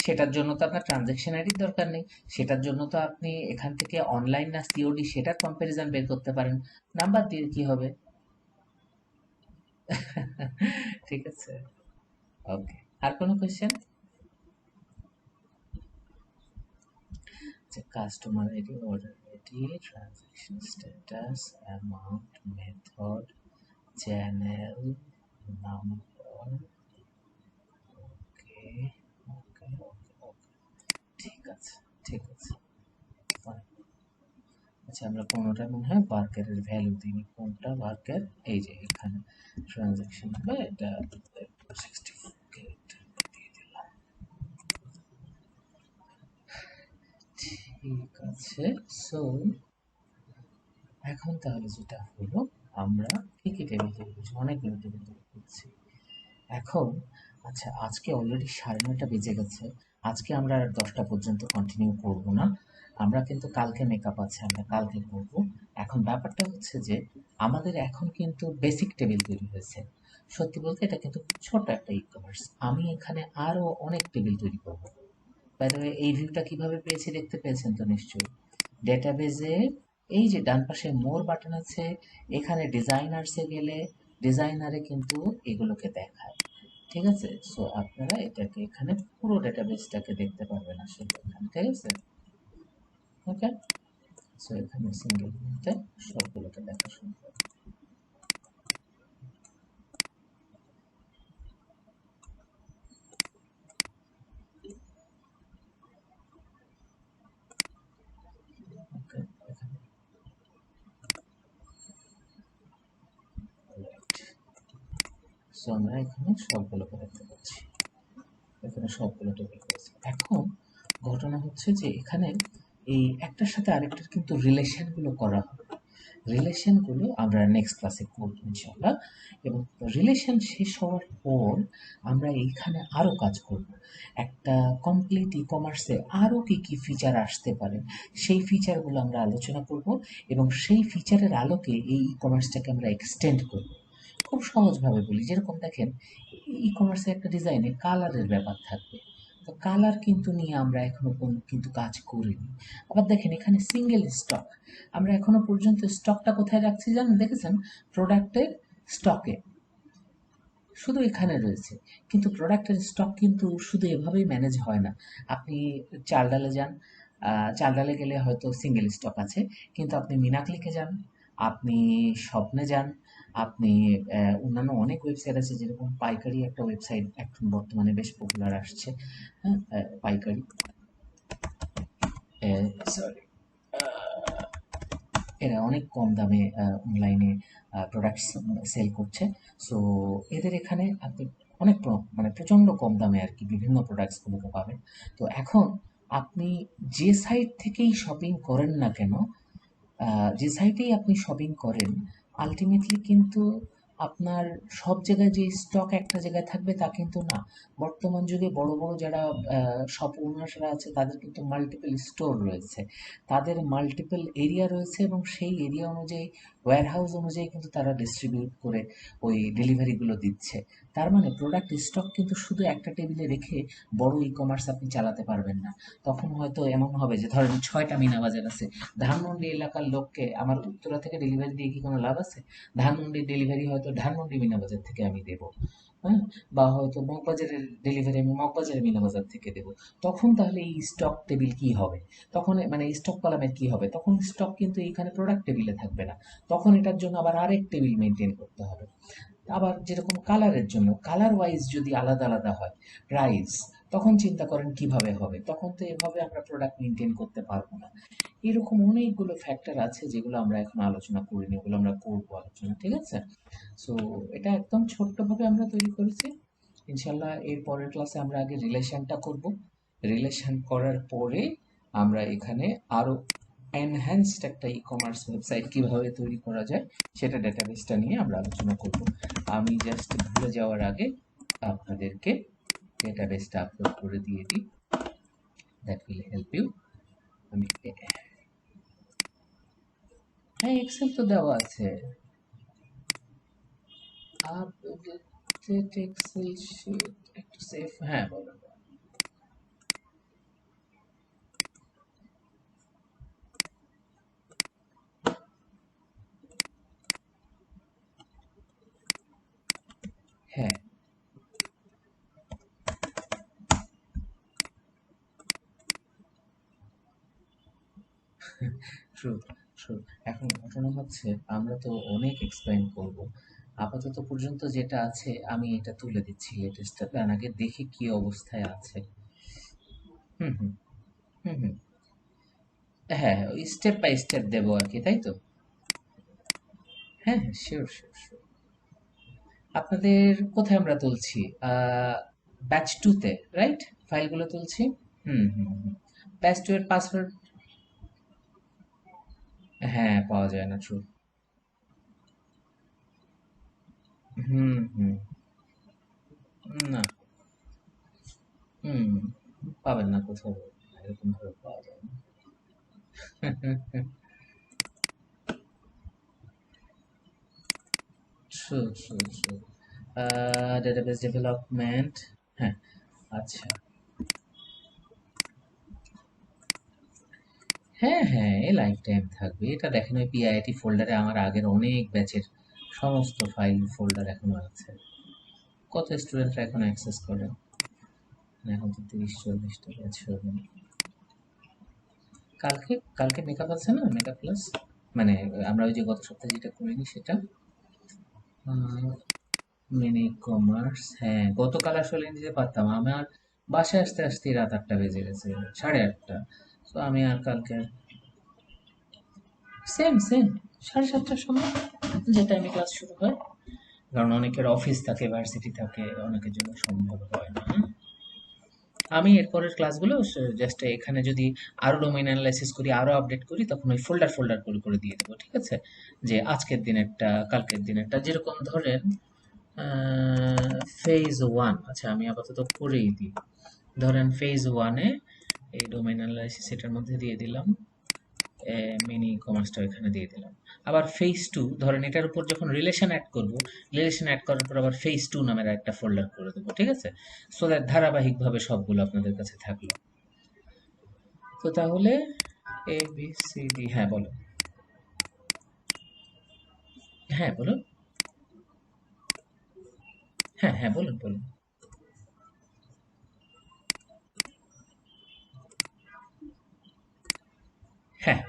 A: সেটার জন্য তো আপনার ট্রানজেকশন আইডির দরকার নেই। সেটার জন্য তো আপনি এখান থেকে অনলাইন না সিওডি সেটার কম্প্যারিজন বের করতে পারেন। নাম্বার দিয়ে কি হবে? ঠিক আছে। ওকে। আর কোনো কোয়েশ্চেন? আচ্ছা, customer ID, order ID, transaction status, amount, method, channel, number. Okay, okay, okay, okay. ঠিক আছে, ঠিক আছে। Fine. আচ্ছা, আমরা কোনোটা মনে হয় বার্কারের ভ্যালু দিইনি, কোনটা বার্কার, এই যে এখানে ট্রানজাকশন হবে, এটা 64 ক্যারেক্টার দিয়ে দিলাম। ঠিক আছে। সো এখন তাহলে যেটা হলো, আমরা কি কি টেবিল তৈরি করছি, অনেকগুলো টেবিল তৈরি করছি এখন। আচ্ছা, আজকে অলরেডি 9:30 বেজে গেছে। আজকে আমরা আর 10টা পর্যন্ত কন্টিনিউ করব না। আমরা কিন্তু কালকে মেকআপ আছে, আমরা কালকে করব। এখন ব্যাপারটা হচ্ছে যে আমাদের এখন কিন্তু বেসিক টেবিল তৈরি হয়েছে। সত্যি বলতে এটা কিন্তু ছোট একটা ই কমার্স। আমি এখানে আরো অনেক টেবিল তৈরি করব। বাই দ্য ওয়ে, এই ভিউটা কিভাবে পেয়েছি দেখতে পেয়েছেন তো নিশ্চয়ই। ডেটাবেজে এই যে ডান পাশে মোর বাটন আছে, এখানে ডিজাইনার্সে গেলে ডিজাইনারে কিন্তু এগুলোকে দেখায়। ঠিক আছে? সো আপনারা এটাকে এখানে পুরো ডেটাবেসটাকে দেখতে পারবেন আসলে এখানে। ঠিক আছে? ওকে? সো এখানে সিঙ্গেল ভিউতে সবগুলোকে দেখা শুরু করুন। ওকে? এখানে রাইট। সো আমরা এখানে সবগুলোকে দেখতে পাচ্ছি। এখানে সবগুলো টেবিল করেছি। এখন ঘটনা হচ্ছে যে এখানে এই একটার সাথে আরেকটার কিন্তু রিলেশনগুলো করা হবে। রিলেশনগুলো আমরা নেক্সট ক্লাসে করব ইনশাআল্লাহ। এবং রিলেশন শেষ হওয়ার পর আমরা এইখানে আরও কাজ করব। একটা কমপ্লিট ই কমার্সে আরও কী কী ফিচার আসতে পারে সেই ফিচারগুলো আমরা আলোচনা করব। এবং সেই ফিচারের আলোকে এই ই কমার্সটাকে আমরা এক্সটেন্ড করব। খুব সহজভাবে বলি, যেরকম দেখেন ই কমার্সে একটা ডিজাইনে কালারের ব্যাপার থাকবে। তো কালার কিন্তু নিয়ে আমরা এখনো কিন্তু কাজ করিনি। আবার দেখেন এখানে সিঙ্গেল স্টক, আমরা এখনো পর্যন্ত স্টকটা কোথায় রাখছি জানেন, দেখেছেন? প্রোডাক্টের স্টকে শুধু এখানে রয়েছে। কিন্তু প্রোডাক্টের স্টক কিন্তু শুধু এভাবেই ম্যানেজ হয় না। আপনি চাল ডালে যান, চাল ডালে গেলে হয়তো সিঙ্গেল স্টক আছে। কিন্তু আপনি মিনাক্লিকে যান, আপনি স্বপ্নে যান, আপনি অন্যান্য অনেক ওয়েবসাইট আছে, যেরকম পাইকারি একটা ওয়েবসাইট এখন বর্তমানে বেশ পপুলার আসছে। হ্যাঁ, পাইকারি, সরি, এরা অনেক কম দামে অনলাইনে প্রোডাক্টস সেল করছে। সো এদের এখানে আপনি অনেক মানে প্রচণ্ড কম দামে আর কি বিভিন্ন প্রোডাক্টসগুলোকে পাবেন। তো এখন আপনি যে সাইট থেকেই শপিং করেন না কেন, যে সাইটেই আপনি শপিং করেন, আলটিমেটলি কিন্তু আপনার সব জায়গায় যে স্টক একটা জায়গায় থাকবে তা কিন্তু না। বর্তমান যুগে বড় বড় যারা শপ ওনার্সরা আছে তাদের কিন্তু মাল্টিপল স্টোর রয়েছে, তাদের মাল্টিপল এরিয়া রয়েছে, এবং সেই এরিয়া অনুযায়ী ওয়্যার হাউস অনুযায়ী কিন্তু তারা ডিস্ট্রিবিউট করে ওই ডেলিভারিগুলো দিচ্ছে। তার মানে প্রোডাক্ট স্টক কিন্তু শুধু একটা টেবিলে রেখে বড় ই কমার্স আপনি চালাতে পারবেন না। তখন হয়তো এমন হবে যে ধরেন 6টা মিনা বাজার আছে, ধানমন্ডি এলাকার লোককে আমার উত্তরা থেকে ডেলিভারি দিয়ে কি কোনো লাভ আছে? ধানমন্ডির ডেলিভারি হয়তো ধানমন্ডি মিনা বাজার থেকে আমি দেবো। হ্যাঁ, বা হয়তো মগবাজারের ডেলিভারি আমি মগবাজারের মিনা বাজার থেকে দেবো। তখন তাহলে এই স্টক টেবিল কি হবে? তখন মানে স্টক কলামের কি হবে? তখন স্টক কিন্তু এইখানে প্রোডাক্ট টেবিলে থাকবে না। তখন এটার জন্য আবার আরেক টেবিল মেনটেন করতে হবে। আবার যেরকম কালারের জন্য কালার ওয়াইজ যদি আলাদা আলাদা হয় প্রাইস, তখন চিন্তা করেন কিভাবে হবে? তখন তো এভাবে আমরা প্রোডাক্ট মেনটেন করতে পারবো না। এরকম অনেকগুলো ফ্যাক্টর আছে যেগুলো আমরা এখন আলোচনা করিনি, ওগুলো আমরা করবো আলোচনা। ঠিক আছে? সো এটা একদম ছোট্টভাবে আমরা তৈরি করেছি। ইনশাল্লাহ এর পরের ক্লাসে আমরা আগে রিলেশনটা করব। রিলেশন করার পরে আমরা এখানে আরো এনহ্যান্সড একটা ই কমার্স ওয়েবসাইট কিভাবে তৈরি করা যায় সেটা ডেটাবেসটা নিয়ে আমরা আলোচনা করব। আমি জাস্ট ভুলে যাওয়ার আগে আপনাদেরকে ডেটাবেসটা আপলোড করে দিয়ে দিই, দ্যাট উইল হেল্প ইউ। আমি হ্যাঁ, এক্সেল তো দেওয়া আছে। আপডেটেড এক্সেল শিট একটু সেফ, হ্যাঁ বলো। হ্যাঁ, ট্রু, ট্রু। এখন ঘটনা হচ্ছে আমরা তো অনেক এক্সপ্লেইন করব। আপাতত পর্যন্ত যেটা আছে আমি এটা তুলে দিচ্ছি লেটেস্টটা, প্ল্যান আগে দেখি কি অবস্থায় আছে। হুম হুম হুম হুম। হ্যাঁ, ওই স্টেপ বাই স্টেপ দেবো আর কি, তাই তো? হ্যাঁ হ্যাঁ, শিওর শিওর শিওর। আপনাদের কোথায় আমরা তুলছি? ব্যাচ টুতে, রাইট? ফাইলগুলো তুলছি। হুম হুম হুম। ব্যাচ টু এর পাসওয়ার্ড, হ্যাঁ, পাওয়া যায় না, ট্রু। হুম, হুম। না, হুম, পাবেন না কোথাও, এরকম ভাবে পাওয়া যায় না। True, true, true. Database development, হ্যাঁ, আচ্ছা। হ্যাঁ, হ্যাঁ, এ লাইফ টাইম থাকবে। এটা দেখেন ওই পিআইটি ফোল্ডারে আমার আগের অনেক ব্যাচের সমস্ত ফাইল ফোল্ডার এখনো আছে। কত স্টুডেন্টরা এখন অ্যাক্সেস করে? এখন তো 30-40টা ব্যাচ হবে। কালকে কালকে মেকআপ আছে না, মেকআপ ক্লাস, মানে আমরা ওই যে গত সপ্তাহে যেটা করিনি সেটা, মিনি কমার্স। হ্যাঁ, গতকাল আসলে নিতে পারতাম, আমার বাসায় আসতে আসতে রাত 8টা বেজে গেছে, 8:30। তো আমি আর কালকে সেম সেম 7:30টার সময় যে টাইমে ক্লাস শুরু হয়, কারণ অনেকের অফিস থাকে, ভার্সিটি থাকে, অনেকের জন্য সম্ভব হয় না। আমি এরপরের ক্লাসগুলো জাস্ট এখানে যদি আরো ডোমেইন অ্যানালাইসিস করি, আরো আপডেট করি, তখন ওই ফোল্ডার ফোল্ডার করে করে দিয়ে দেবো, ঠিক আছে? যে আজকের দিনেরটা, কালকের দিনেরটা, যেরকম ধরেন ফেজ ওয়ান, আচ্ছা আমি আপাতত করেই দিই। ধরেন ফেজ ওয়ানে এই ডোমেইন অ্যানালাইসিস এটার মধ্যে দিয়ে দিলাম, মিনি কমার্সটা এখানে দিয়ে দিলাম। আবার ফেজ টু, ধরেন এটার উপর যখন রিলেশন অ্যাড করব, রিলেশন অ্যাড করার পর আবার ফেজ টু নামের একটা ফোল্ডার করে দেবো, ঠিক আছে? সো দ্যাট ধারাবাহিকভাবে সবগুলো আপনাদের কাছে থাকলো। তো তাহলে এ বি সি ডি, হ্যাঁ বলো। হ্যাঁ বলুন। হ্যাঁ, হ্যাঁ, বলুন, বলুন। হ্যাঁ,